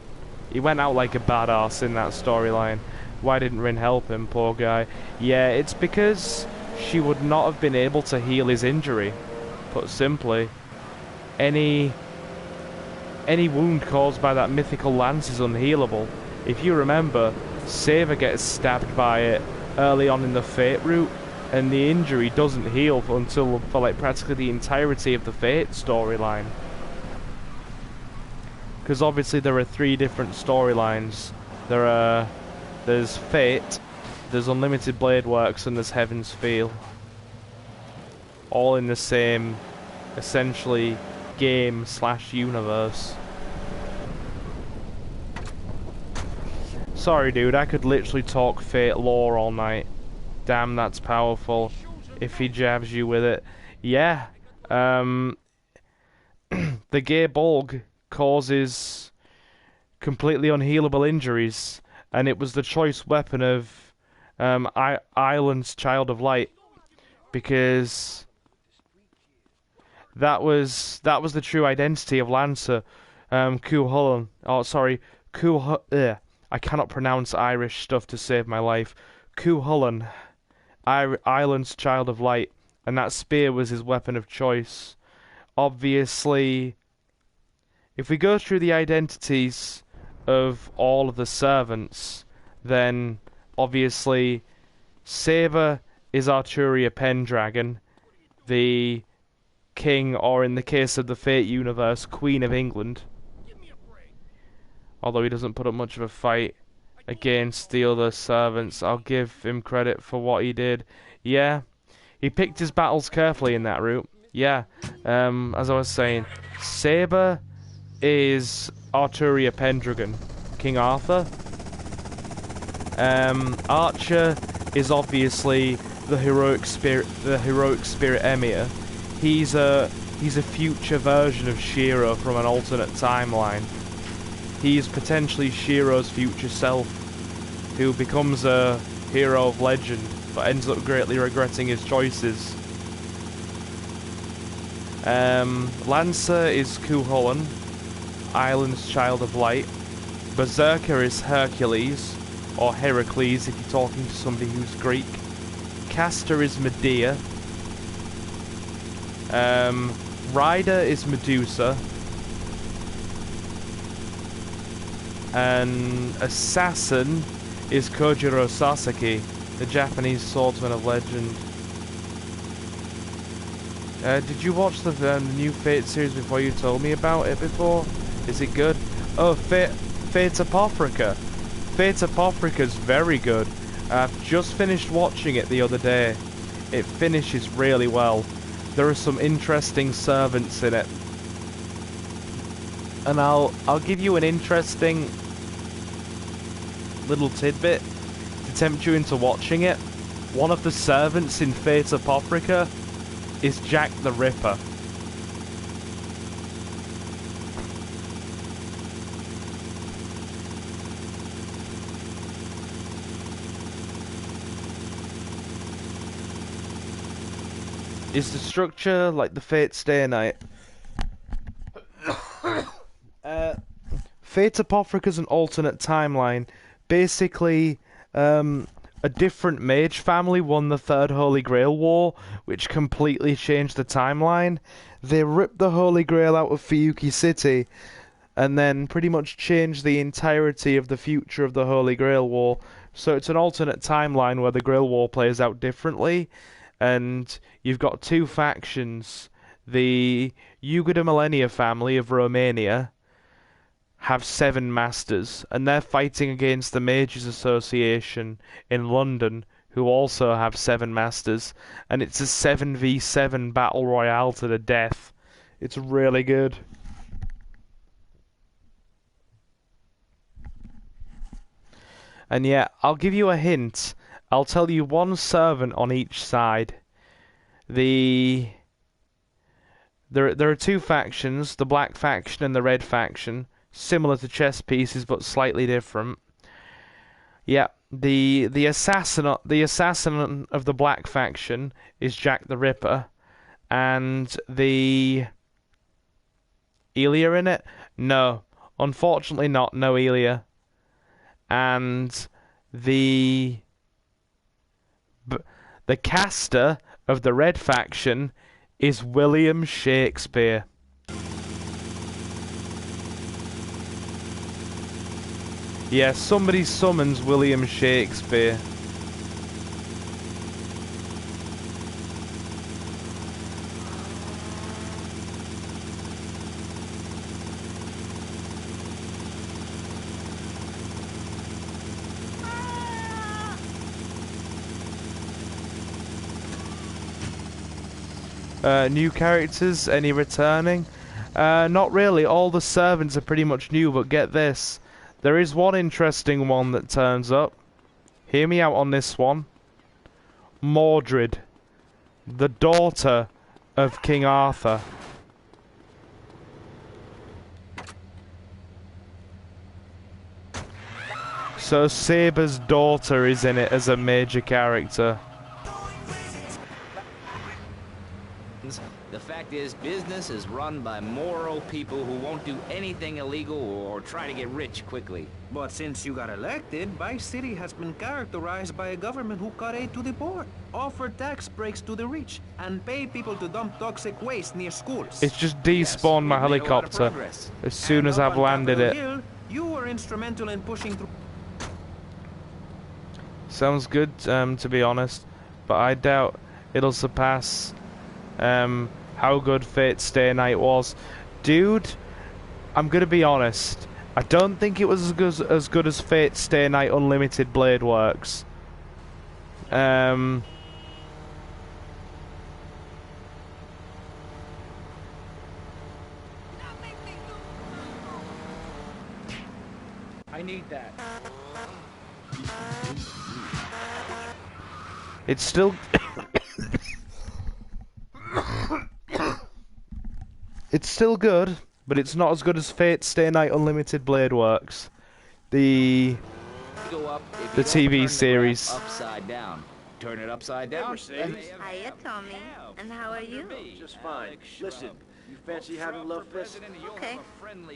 He went out like a badass in that storyline. Why didn't Rin help him, poor guy? Yeah, it's because she would not have been able to heal his injury. Put simply, any wound caused by that mythical lance is unhealable. If you remember, Saber gets stabbed by it early on in the Fate route, and the injury doesn't heal until for like practically the entirety of the Fate storyline. Because obviously there are 3 different storylines. There's Fate, There's Unlimited Blade Works and there's Heaven's Feel. All in the same, essentially, game / universe. Sorry dude, I could literally talk Fate lore all night. Damn, that's powerful. If he jabs you with it. Yeah. The Gay Bulg causes completely unhealable injuries, and it was the choice weapon of Ireland's Child of Light, because that was the true identity of Lancer. Cuchulainn. Oh, sorry, I cannot pronounce Irish stuff to save my life. Cuchulainn, Ireland's Child of Light, and that spear was his weapon of choice. Obviously, if we go through the identities of all of the servants, then obviously Saber is Arturia Pendragon, the king, or in the case of the Fate universe, Queen of England. Although he doesn't put up much of a fight against the other servants, I'll give him credit for what he did. Yeah, he picked his battles carefully in that route. Yeah, as I was saying, Saber is Arturia Pendragon, King Arthur. Archer is obviously the heroic spirit Emir. He's a future version of Shiro from an alternate timeline. He's potentially Shiro's future self, who becomes a hero of legend, but ends up greatly regretting his choices. Lancer is Cuchulainn, Ireland's Child of Light. Berserker is Hercules, or Heracles if you're talking to somebody who's Greek. Caster is Medea. Rider is Medusa. And Assassin is Kojiro Sasaki, the Japanese swordsman of legend. Did you watch the new Fate series before you told me about it before? Is it good? Oh, Fate Apothrica. Fate Apothrica's very good. I've just finished watching it the other day. It finishes really well. There are some interesting servants in it. And I'll give you an interesting little tidbit to tempt you into watching it. One of the servants in Fate Apothrica is Jack the Ripper. Is the structure like the Fate Stay Night? Fate Apothrica's an alternate timeline. Basically, a different mage family won the Third Holy Grail War, which completely changed the timeline. They ripped the Holy Grail out of Fuyuki City, and then pretty much changed the entirety of the future of the Holy Grail War. So it's an alternate timeline where the Grail War plays out differently, and you've got two factions. The Yuga Millennia family of Romania have 7 masters, and they're fighting against the Mages Association in London, who also have 7 masters, and it's a 7v7 battle royale to the death. It's really good. And yeah, I'll give you a hint. I'll tell you one servant on each side. There are 2 factions, the black faction and the red faction, similar to chess pieces but slightly different. Yeah, the assassin of the black faction is Jack the Ripper, and the Elia in it? No, unfortunately not. No Elia. And the caster of the red faction is William Shakespeare. Yeah, somebody summons William Shakespeare. new characters? Any returning? Not really. All the servants are pretty much new, but get this. There is one interesting one that turns up. Hear me out on this one. Mordred, the daughter of King Arthur. So Saber's daughter is in it as a major character. The fact is, business is run by moral people who won't do anything illegal or try to get rich quickly. But since you got elected, Vice City has been characterized by a government who cut aid to the poor, offer tax breaks to the rich, and pay people to dump toxic waste near schools. It's just despawned my helicopter as soon as I've landed it. You were instrumental in pushing through. Sounds good, to be honest, but I doubt it'll surpass how good Fate Stay Night was. Dude, I'm gonna be honest, I don't think it was as good as Fate Stay Night Unlimited Blade Works. I need that. It's still it's still good, but it's not as good as Fate Stay Night Unlimited Blade Works. The TV series. Upside down. Turn it upside down. Hiya, Tommy. And how are you? Just fine. Listen, you fancy having love fest? Okay.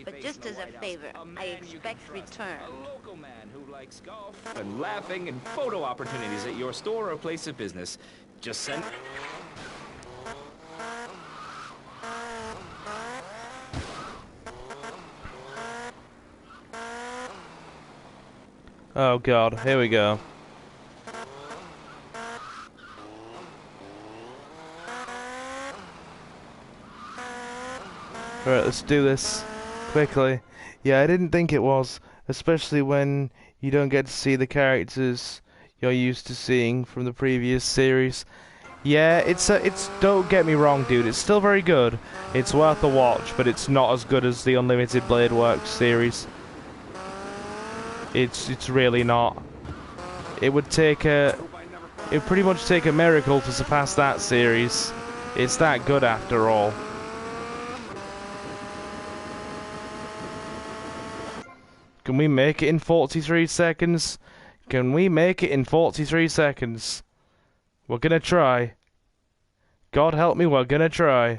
But just as a favor, I expect return. Local man who likes golf and laughing and photo opportunities at your store or place of business. Just send. Oh god, here we go. Alright, let's do this quickly. Yeah, I didn't think it was, especially when you don't get to see the characters you're used to seeing from the previous series. Yeah, it's don't get me wrong, dude, it's still very good. It's worth a watch, but it's not as good as the Unlimited Blade Works series. It's really not. It would pretty much take a miracle to surpass that series. It's that good after all. Can we make it in 43 seconds? Can we make it in 43 seconds? We're gonna try. God help me, we're gonna try.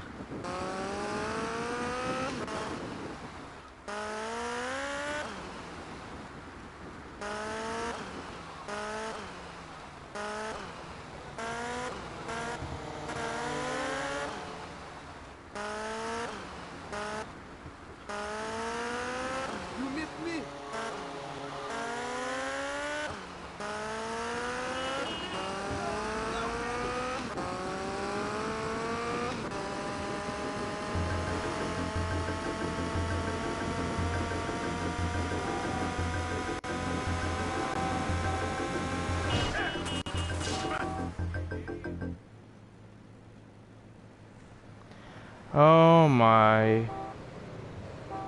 Oh my.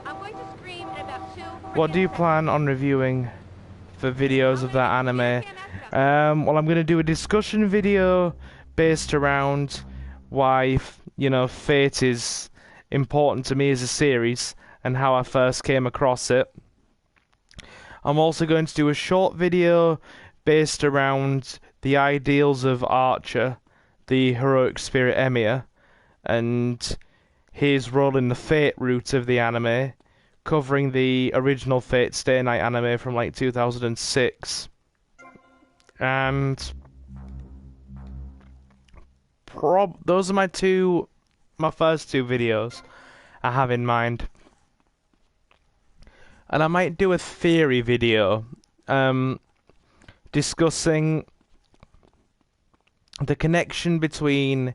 I'm going to scream in about 2. What do you plan on reviewing for videos of that anime? Well, I'm going to do a discussion video based around why, you know, Fate is important to me as a series and how I first came across it. I'm also going to do a short video based around the ideals of Archer, the heroic spirit emir, and his role in the Fate route of the anime, covering the original Fate Stay Night anime from like 2006. And those are my first two videos I have in mind. And I might do a theory video discussing the connection between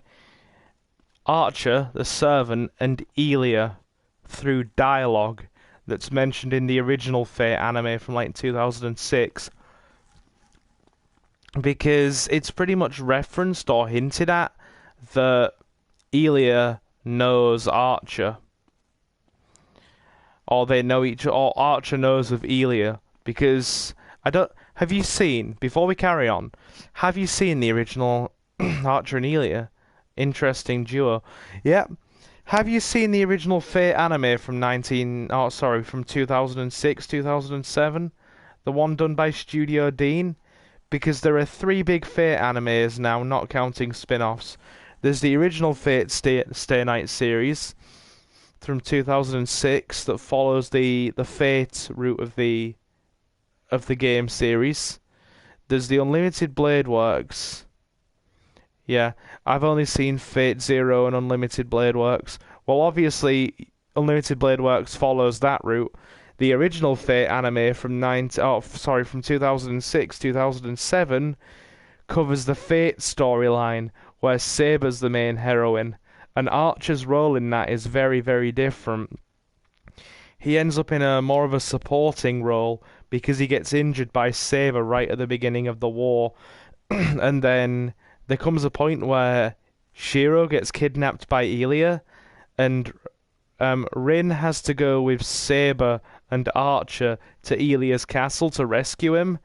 Archer, the servant, and Elia through dialogue that's mentioned in the original Fate anime from like 2006. Because it's pretty much referenced or hinted at that Elia knows Archer. Or they know or Archer knows of Elia. Because, have you seen, before we carry on, have you seen the original Archer and Elia? Interesting duo. Yep. Have you seen the original Fate anime from from 2006, 2007? The one done by Studio Dean? Because there are 3 big Fate animes now, not counting spin-offs. There's the original Fate Stay Night series from 2006 that follows the Fate route of the game series. There's the Unlimited Blade Works. Yeah, I've only seen Fate Zero and Unlimited Blade Works. Well, obviously, Unlimited Blade Works follows that route. The original Fate anime from 2006, 2007 covers the Fate storyline, where Saber's the main heroine, and Archer's role in that is very, very different. He ends up in a more of a supporting role because he gets injured by Saber right at the beginning of the war, and then there comes a point where Shiro gets kidnapped by Elia, and Rin has to go with Saber and Archer to Elia's castle to rescue him,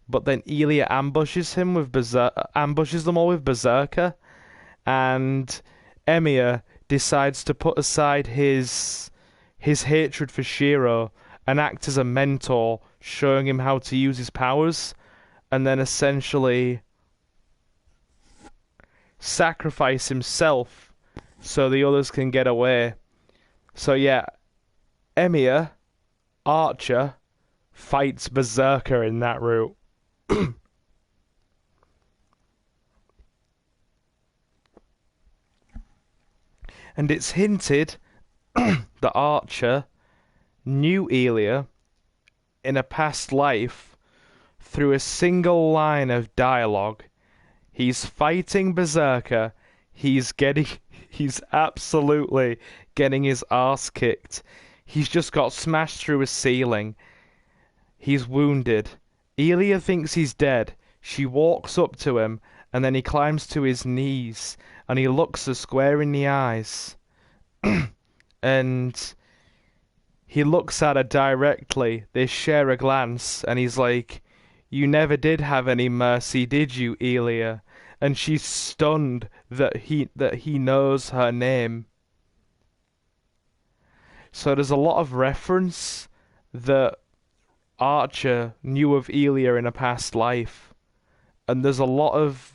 but then Elia ambushes them all with Berserker, and Emiya decides to put aside his hatred for Shiro and act as a mentor, showing him how to use his powers, and then essentially sacrifice himself so the others can get away. So yeah, Emiya, Archer, fights Berserker in that route. And it's hinted that Archer knew Elia in a past life through a single line of dialogue. He's fighting Berserker. He's absolutely getting his arse kicked. He's just got smashed through a ceiling. He's wounded. Elia thinks he's dead. She walks up to him, and then he climbs to his knees, and he looks her square in the eyes. And he looks at her directly. They share a glance, and he's like, "You never did have any mercy, did you, Elia?" And she's stunned that he knows her name. So there's a lot of reference that Archer knew of Elia in a past life. And there's a lot of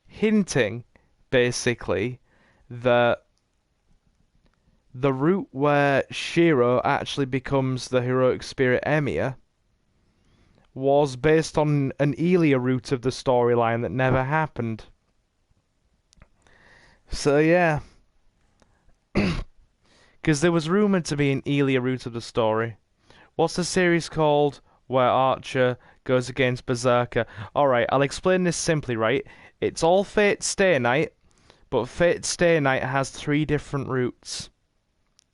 hinting, basically, that the route where Shiro actually becomes the heroic spirit Emiya was based on an Elia route of the storyline that never happened. So yeah. Because there was rumoured to be an Elia route of the story. What's the series called where Archer goes against Berserker? Alright, I'll explain this simply, right? It's all Fate Stay Night, but Fate Stay Night has 3 different routes.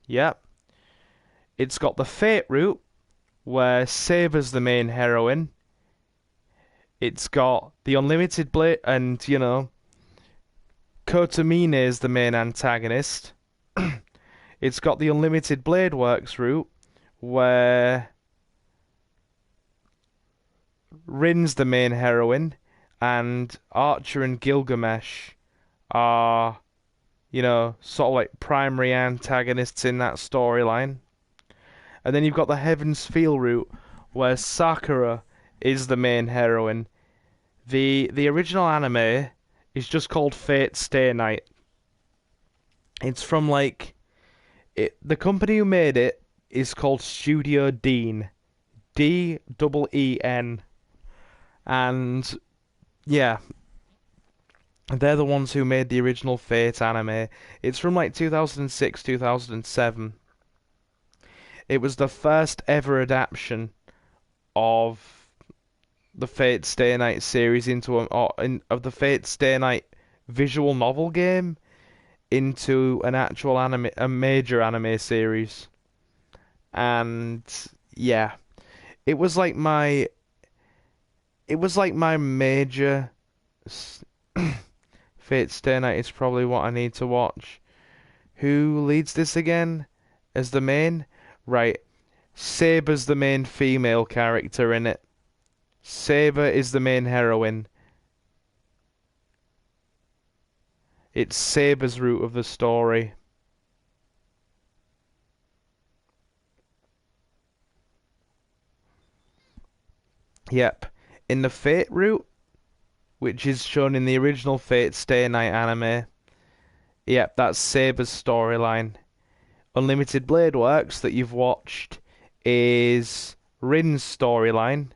Yep. It's got the Fate route, where Saber's the main heroine. It's got the Unlimited Blade, and, Kotomine is the main antagonist. It's got the Unlimited Blade Works route, where Rin's the main heroine, and Archer and Gilgamesh are, sort of like primary antagonists in that storyline. And then you've got the Heaven's Feel route, where Sakura is the main heroine. The original anime is just called Fate Stay Night. It's from the company who made it is called Studio Dean. D-E-E-N. And yeah, they're the ones who made the original Fate anime. It's from 2006, 2007. It was the first ever adaptation of the Fate Stay Night series of the Fate Stay Night visual novel game into an actual a major anime series. And yeah, it was like my major Fate Stay Night is probably what I need to watch. Who leads this again? As the main? Right. Saber's the main female character in it. Saber is the main heroine. It's Saber's route of the story. Yep. In the Fate route, which is shown in the original Fate Stay Night anime, yep, that's Saber's storyline. Unlimited Blade Works that you've watched is Rin's storyline,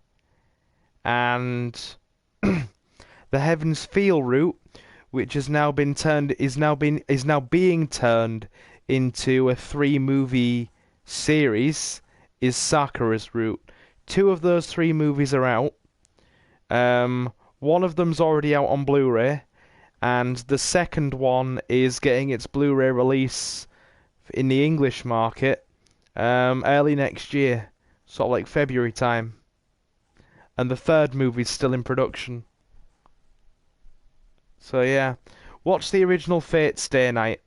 and the Heaven's Feel route, which has now been turned, is now being turned into a 3-movie series, is Sakura's route. 2 of those 3 movies are out. One of them's already out on Blu-ray, and the second one is getting its Blu-ray release in the English market early next year, sort of like February time. And the third movie's still in production. So yeah, watch the original Fate Stay Night.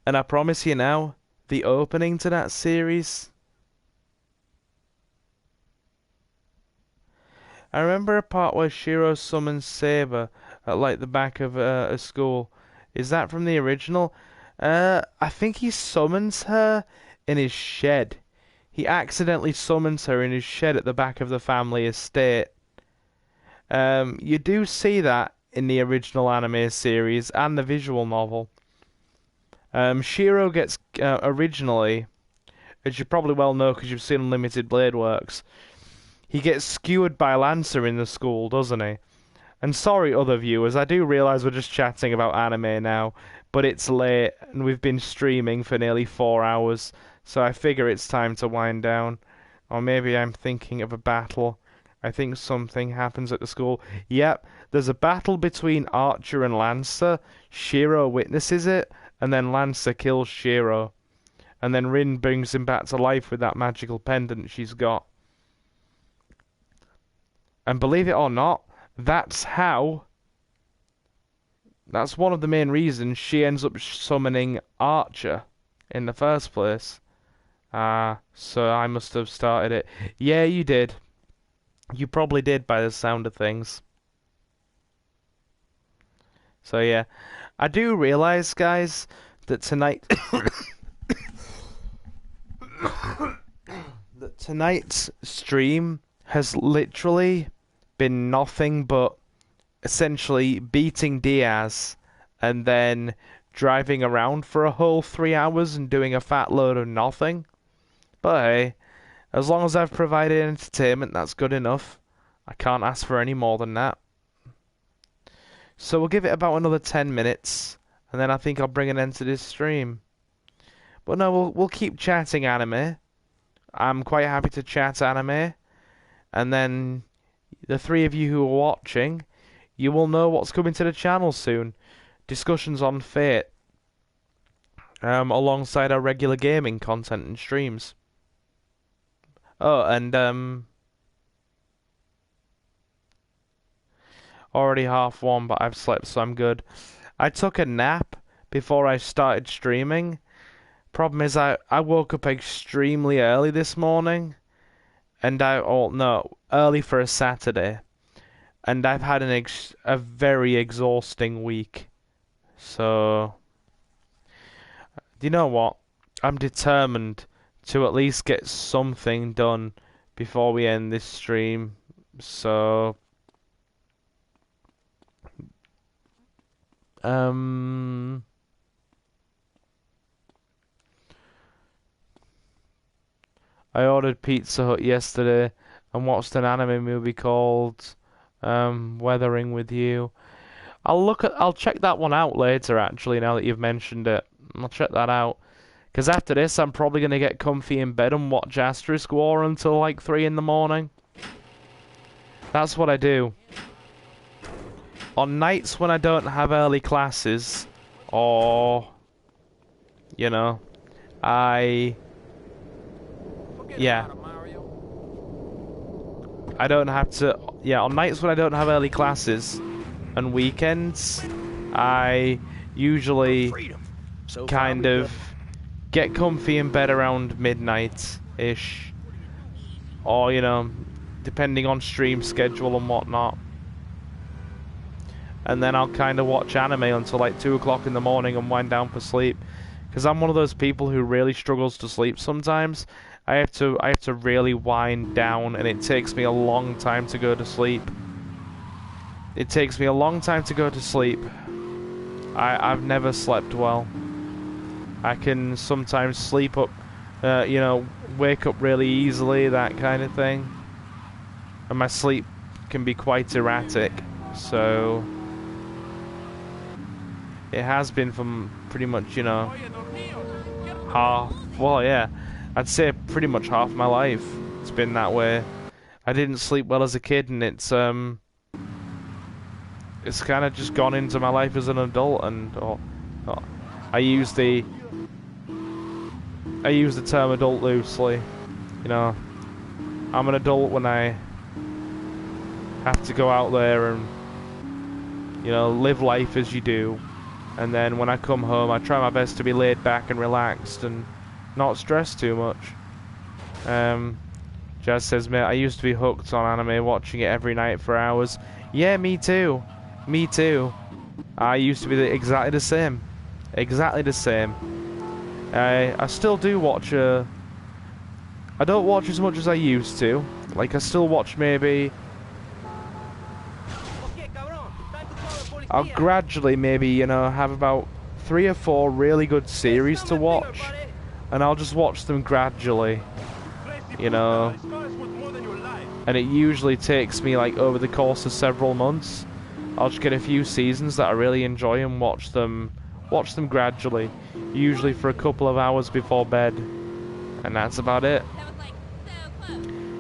And I promise you now, the opening to that series, I remember a part where Shiro summons Saber at like the back of a school. Is that from the original? I think he summons her in his shed. He accidentally summons her in his shed at the back of the family estate. You do see that in the original anime series and the visual novel. Shiro gets, originally, as you probably well know because you've seen Unlimited Blade Works, he gets skewered by Lancer in the school, doesn't he? And sorry, other viewers, I do realise we're just chatting about anime now, but it's late and we've been streaming for nearly 4 hours, so I figure it's time to wind down. Or maybe I'm thinking of a battle. I think something happens at the school. Yep, there's a battle between Archer and Lancer. Shiro witnesses it, and then Lancer kills Shiro. And then Rin brings him back to life with that magical pendant she's got. And believe it or not, that's one of the main reasons she ends up summoning Archer in the first place. So I must have started it. Yeah, you did. You probably did by the sound of things. So yeah, I do realise, guys, that tonight's stream has literally been nothing but essentially beating Diaz and then driving around for a whole 3 hours and doing a fat load of nothing. But hey, as long as I've provided entertainment, that's good enough. I can't ask for any more than that. So we'll give it about another 10 minutes, and then I think I'll bring an end to this stream. But no, we'll keep chatting anime. I'm quite happy to chat anime. And then the 3 of you who are watching, you will know what's coming to the channel soon. Discussions on Fate. Alongside our regular gaming content and streams. Oh, and already 1:30, but I've slept, so I'm good. I took a nap before I started streaming. Problem is, I woke up extremely early this morning, and early for a Saturday, and I've had a very exhausting week. So, do you know what? I'm determined to at least get something done before we end this stream. So, I ordered Pizza Hut yesterday and watched an anime movie called Weathering with You. I'll check that one out later, actually, now that you've mentioned it. I'll check that out. Because after this, I'm probably going to get comfy in bed and watch Asterisk War until like 3 in the morning. That's what I do. On nights when I don't have early classes, or, you know, yeah. I don't have to, yeah, on nights when I don't have early classes and weekends, I usually kind of get comfy in bed around midnight-ish, or, you know, depending on stream schedule and whatnot. And then I'll kind of watch anime until like 2 o'clock in the morning and wind down for sleep. Because I'm one of those people who really struggles to sleep sometimes. I have to really wind down, and it takes me a long time to go to sleep. It takes me a long time to go to sleep. I've never slept well. I can sometimes sleep up, you know, wake up really easily, that kind of thing. And my sleep can be quite erratic, so it has been from pretty much, you know, half, well, yeah, I'd say pretty much half my life it's been that way. I didn't sleep well as a kid, and it's kind of just gone into my life as an adult, and I use the term adult loosely. You know, I'm an adult when I have to go out there and, you know, live life as you do. And then when I come home, I try my best to be laid back and relaxed and not stressed too much. Jazz says, mate, I used to be hooked on anime, watching it every night for hours. Yeah, me too. Me too. I used to be exactly the same. Exactly the same. I still do watch, I don't watch as much as I used to. Like, I still watch maybe... I'll gradually maybe, you know, have about 3 or 4 really good series to watch, and I'll just watch them gradually, you know, and it usually takes me like over the course of several months. I'll just get a few seasons that I really enjoy and watch them gradually, usually for a couple of hours before bed, and that's about it.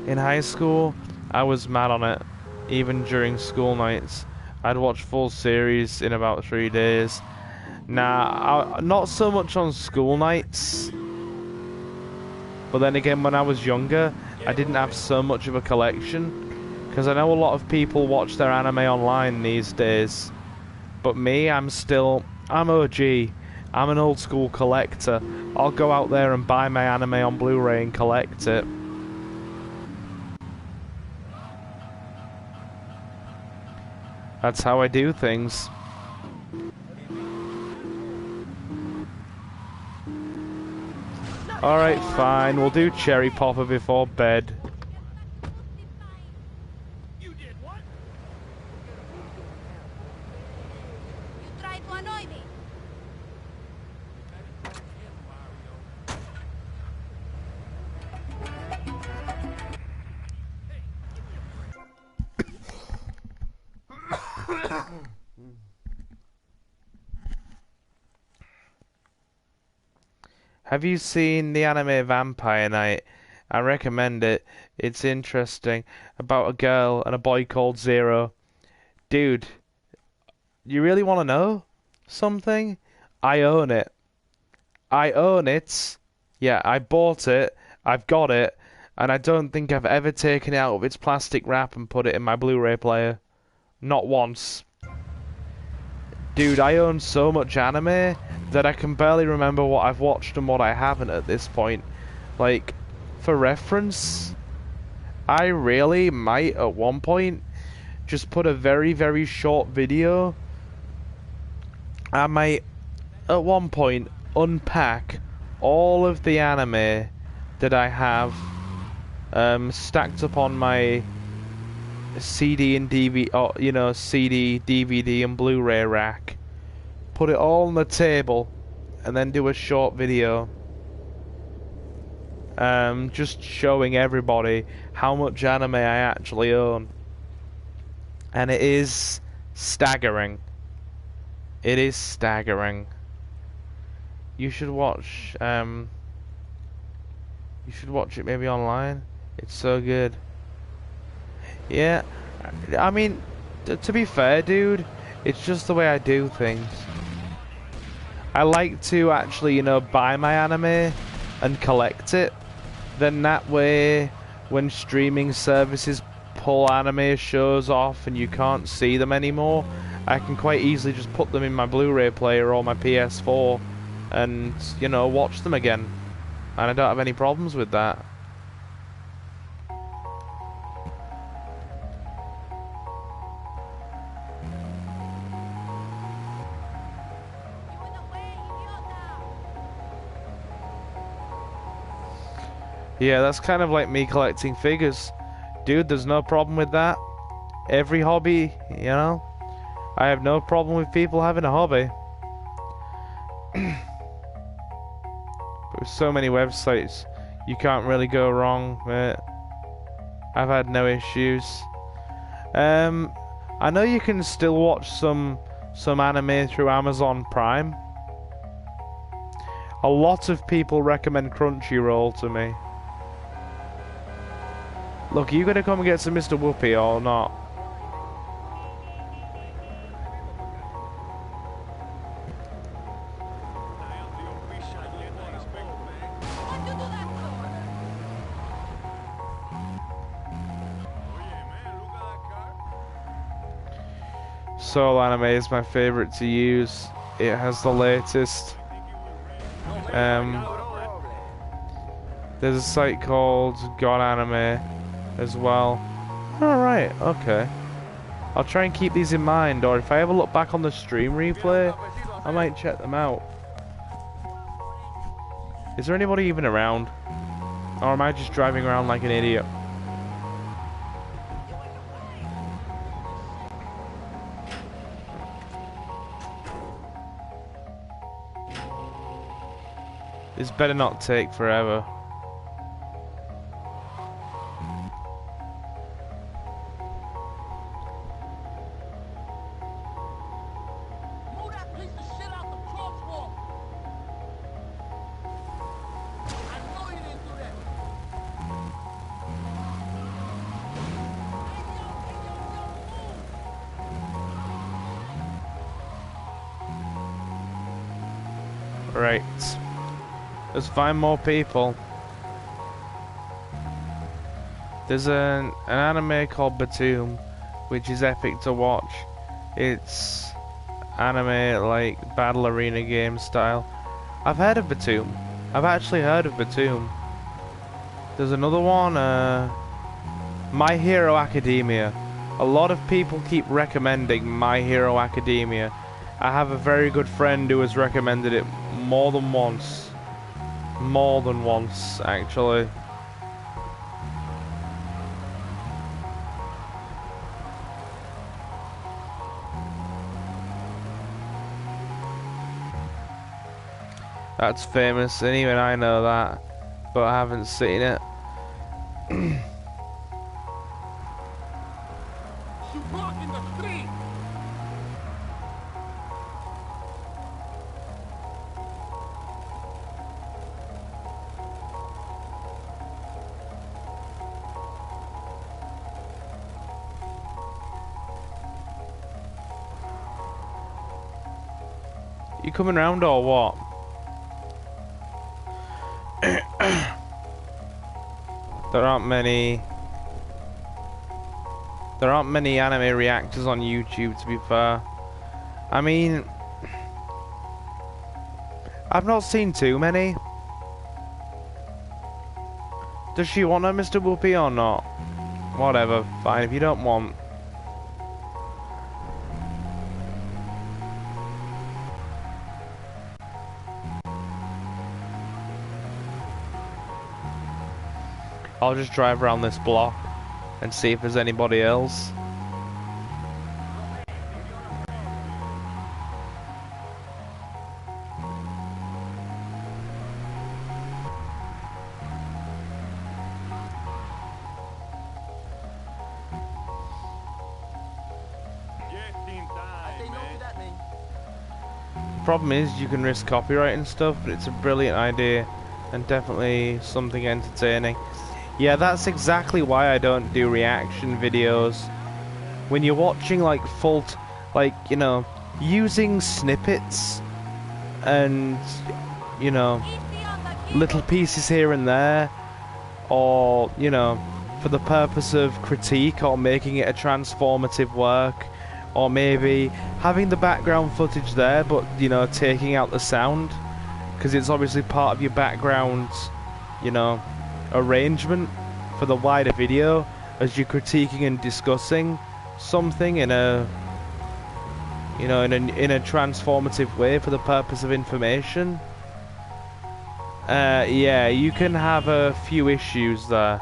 In high school, I was mad on it, even during school nights. I'd watch full series in about 3 days. Nah, not so much on school nights. But then again, when I was younger, I didn't have so much of a collection. Because I know a lot of people watch their anime online these days. But me, I'm OG. I'm an old school collector. I'll go out there and buy my anime on Blu-ray and collect it. That's how I do things. Alright, fine. We'll do Cherry Popper before bed. Have you seen the anime Vampire Night? I recommend it. It's interesting. About a girl and a boy called Zero. Dude, you really want to know something? I own it. I own it. Yeah, I bought it. I've got it. And I don't think I've ever taken it out of its plastic wrap and put it in my Blu-ray player. Not once. Dude, I own so much anime that I can barely remember what I've watched and what I haven't at this point. Like, for reference, I really might at one point just put a very, very short video. I might at one point unpack all of the anime that I have stacked up on my CD and DVD, or, you know, CD, DVD and Blu-ray rack. Put it all on the table and then do a short video just showing everybody how much anime I actually own. And it is staggering. It is staggering. You should watch it maybe online. It's so good. Yeah, I mean, to be fair, dude, it's just the way I do things. I like to actually, you know, buy my anime and collect it. Then that way, when streaming services pull anime shows off and you can't see them anymore, I can quite easily just put them in my Blu-ray player or my PS4 and, you know, watch them again. And I don't have any problems with that. Yeah, that's kind of like me collecting figures. Dude, there's no problem with that. Every hobby, you know? I have no problem with people having a hobby. But with so many websites, you can't really go wrong, mate. I've had no issues. I know you can still watch some anime through Amazon Prime. A lot of people recommend Crunchyroll to me. Look, are you gonna come and get some Mr. Whoopi or not? Soul Anime is my favorite to use. It has the latest. There's a site called God Anime as well. Alright, okay. I'll try and keep these in mind, or if I ever look back on the stream replay, I might check them out. Is there anybody even around? Or am I just driving around like an idiot? This better not take forever. Right. Let's find more people. There's an anime called Batum, which is epic to watch. It's anime like battle arena game style. I've heard of Batum. I've actually heard of Batum. There's another one, My Hero Academia. A lot of people keep recommending My Hero Academia. I have a very good friend who has recommended it more than once. More than once, actually. That's famous, and even I know that, but I haven't seen it. You coming round or what? There aren't many anime reactors on YouTube, to be fair. I mean, I've not seen too many. Does she want her Mr. Whoopi or not? Whatever, fine, if you don't want. I'll just drive around this block and see if there's anybody else. The problem is you can risk copyright and stuff, but it's a brilliant idea and definitely something entertaining. Yeah, that's exactly why I don't do reaction videos. When you're watching like like, you know, using snippets and, you know, little pieces here and there, or, you know, for the purpose of critique or making it a transformative work, or maybe having the background footage there but, you know, taking out the sound, because it's obviously part of your background, you know, arrangement for the wider video as you're critiquing and discussing something in a, you know, in a transformative way for the purpose of information. Yeah, you can have a few issues there.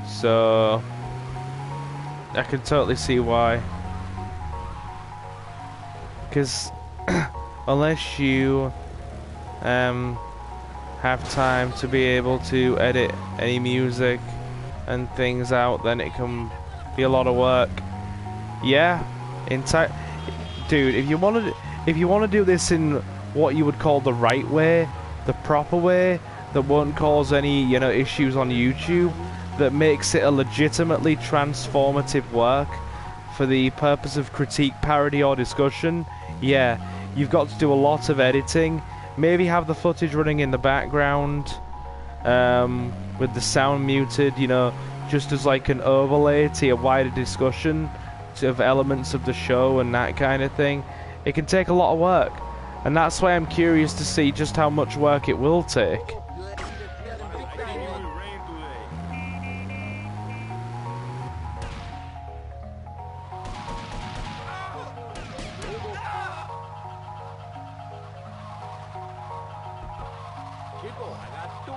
So I can totally see why. Because unless you have time to be able to edit any music and things out, then it can be a lot of work. Yeah, dude, if you want to do this in what you would call the right way, the proper way, that won't cause any, you know, issues on YouTube, that makes it a legitimately transformative work for the purpose of critique, parody, or discussion, yeah, you've got to do a lot of editing. Maybe have the footage running in the background, with the sound muted, you know, just as like an overlay to a wider discussion of elements of the show and that kind of thing. It can take a lot of work, and that's why I'm curious to see just how much work it will take.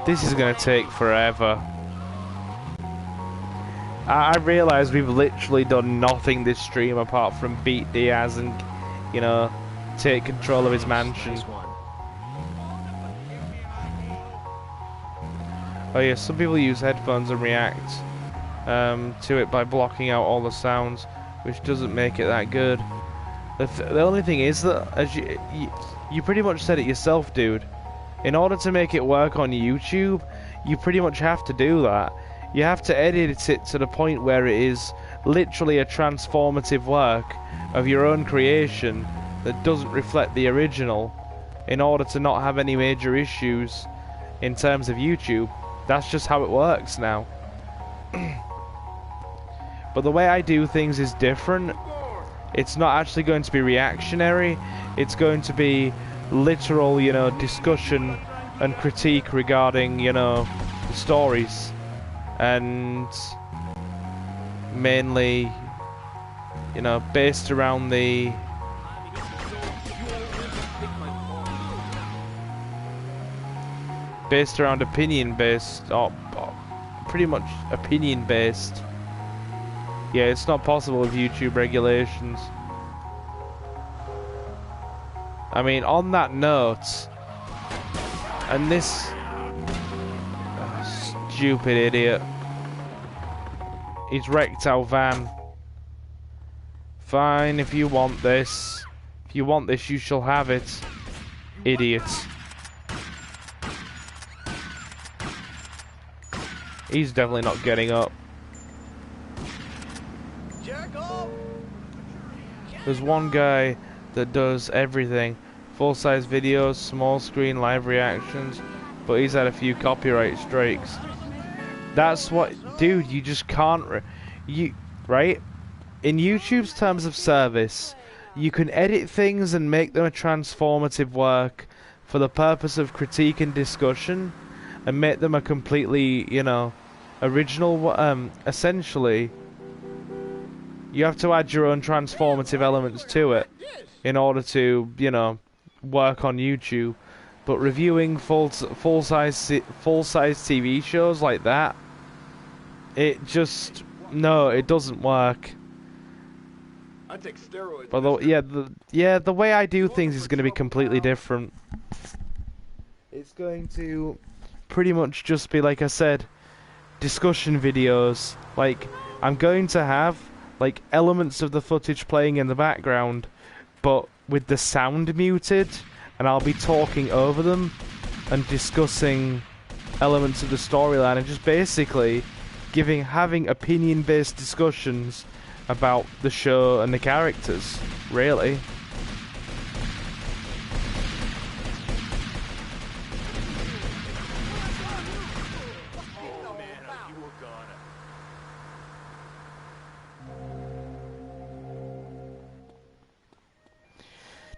This is gonna take forever. I realise we've literally done nothing this stream apart from beat Diaz and, you know, take control of his mansion. Oh yeah, some people use headphones and react to it by blocking out all the sounds, which doesn't make it that good. The only thing is that, as you pretty much said it yourself, dude. In order to make it work on YouTube, you pretty much have to do that. You have to edit it to the point where it is literally a transformative work of your own creation that doesn't reflect the original, in order to not have any major issues in terms of YouTube. That's just how it works now. But the way I do things is different. It's not actually going to be reactionary. It's going to be literal, you know, discussion and critique regarding, you know, the stories, and mainly, you know, based around the opinion based, or pretty much opinion based. Yeah, it's not possible with YouTube regulations. I mean, on that note, and this stupid idiot, he's wrecked our van. Fine, if you want this. If you want this, you shall have it. Idiot. He's definitely not getting up. There's one guy that does everything. Full-size videos, small screen, live reactions, but he's had a few copyright strikes. That's what, dude, you just can't, right? In YouTube's terms of service, you can edit things and make them a transformative work for the purpose of critique and discussion, and make them a completely, you know, original, essentially. You have to add your own transformative elements to it in order to, you know, work on YouTube. But reviewing full-size TV shows like that, it just, no, it doesn't work. I take steroids. But the way I do things is going to be completely different. It's going to pretty much just be, like I said, discussion videos. Like, I'm going to have like elements of the footage playing in the background, but with the sound muted, and I'll be talking over them and discussing elements of the storyline, and just basically having opinion-based discussions about the show and the characters, really.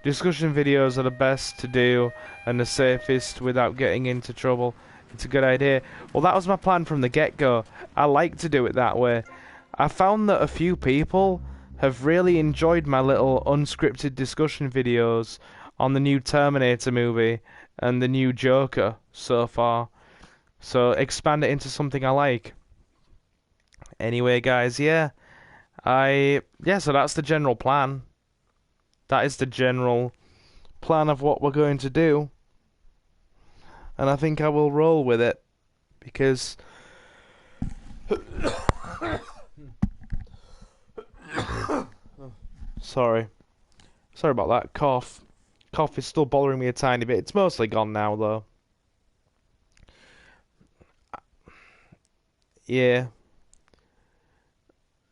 Discussion videos are the best to do and the safest without getting into trouble. It's a good idea. Well, that was my plan from the get-go. I like to do it that way. I found that a few people have really enjoyed my little unscripted discussion videos on the new Terminator movie and the new Joker so far. So expand it into something I like. Anyway, guys, yeah. So that's the general plan. That is the general plan of what we're going to do. And I think I will roll with it. Because... Sorry about that cough. Cough is still bothering me a tiny bit. It's mostly gone now, though. Yeah.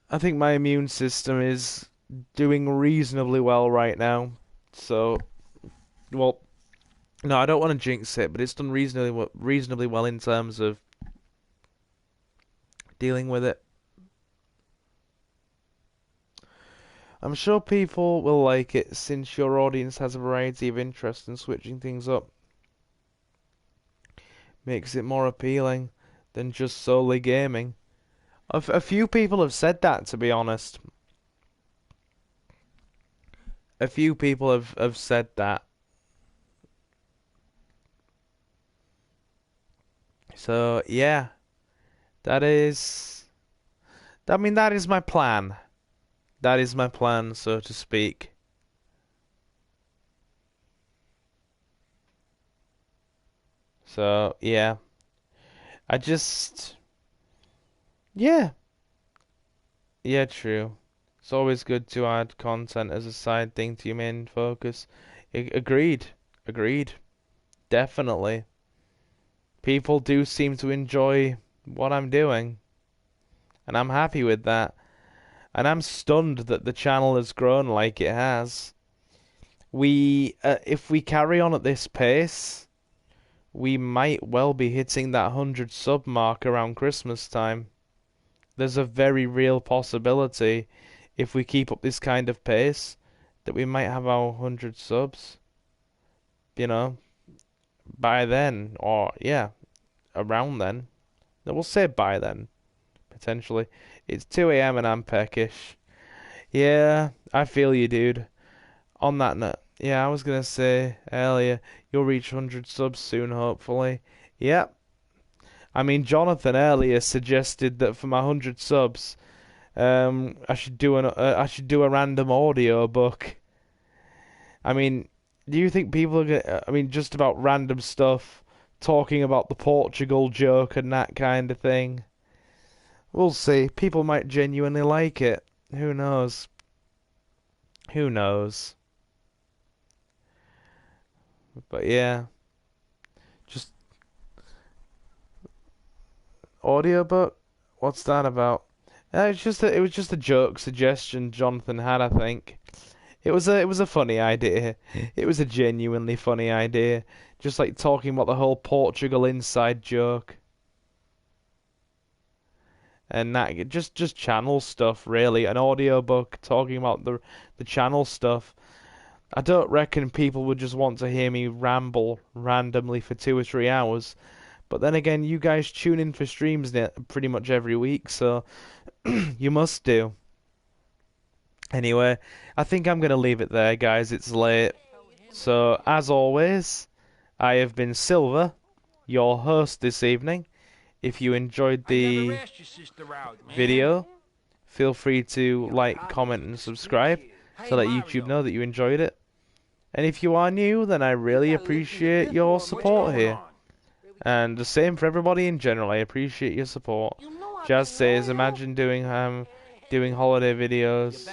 I think my immune system is doing reasonably well right now. So, well, no, I don't want to jinx it, but it's done reasonably well in terms of dealing with it. I'm sure people will like it since your audience has a variety of interests and switching things up makes it more appealing than just solely gaming. A few people have said that, to be honest. A few people have said that. So, yeah. That is my plan. That is my plan, so to speak. So, yeah. Yeah. Yeah, true. It's always good to add content as a side thing to your main focus. Agreed. Definitely. People do seem to enjoy what I'm doing. And I'm happy with that. And I'm stunned that the channel has grown like it has. If we carry on at this pace, we might well be hitting that 100 sub mark around Christmas time. There's a very real possibility, if we keep up this kind of pace, that we might have our 100 subs. You know, by then, or yeah, around then. We'll say by then, potentially. It's 2 AM and I'm peckish. Yeah, I feel you, dude. On that note, yeah, I was gonna say earlier, you'll reach 100 subs soon, hopefully. Yep. I mean, Jonathan earlier suggested that for my 100 subs, I should do a random audio book. I mean, do you think people are gonna, I mean, just about random stuff, talking about the Portugal joke and that kind of thing? We'll see. People might genuinely like it. Who knows? Who knows? But yeah. Just audiobook? What's that about? It was just a joke suggestion Jonathan had, I think. It was a funny idea. It was a genuinely funny idea. Just like talking about the whole Portugal inside joke. And that just channel stuff, really. An audiobook talking about the channel stuff. I don't reckon people would just want to hear me ramble randomly for 2 or 3 hours. But then again, you guys tune in for streams pretty much every week, so you must do. Anyway, I think I'm going to leave it there, guys. It's late. So, as always, I have been Silver, your host this evening. If you enjoyed the video, feel free to like, comment, and subscribe to let YouTube know that you enjoyed it. And if you are new, then I really appreciate your support here. And the same for everybody in general. I appreciate your support. Jazz says, imagine doing holiday videos,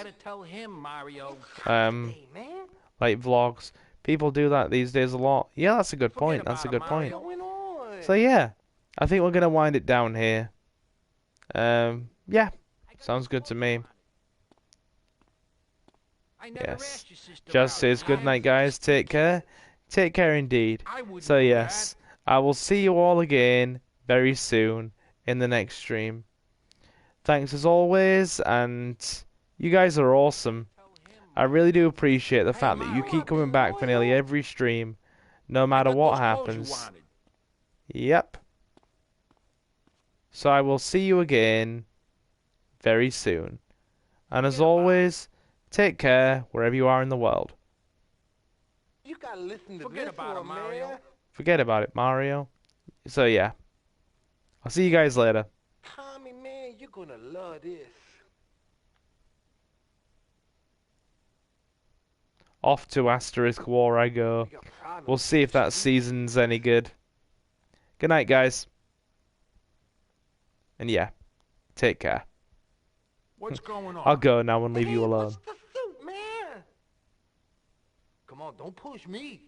like vlogs. People do that these days a lot. Yeah, that's a good point. That's a good point. So yeah, I think we're gonna wind it down here. Yeah, sounds good to me. Yes. Jazz says, good night, guys. Take care. Take care indeed. So yes, I will see you all again very soon in the next stream. Thanks as always, and you guys are awesome. I really do appreciate the fact that you keep coming back for nearly every stream, no matter what happens. Yep. So I will see you again very soon. And as always, take care wherever you are in the world. You gotta listen to Forget about it, Mario. Forget about it, Mario. So yeah. I'll see you guys later. Tommy, man, you're gonna love this. Off to Asterisk War I go. We'll see if that season's any good. Good night, guys. And yeah, take care. What's going on? I'll go now and leave you alone. What's the suit, man? Come on, don't push me.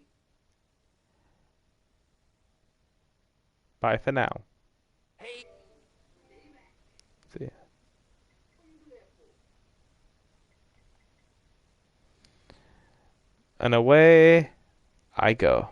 Bye for now. Hey. See ya. And away I go.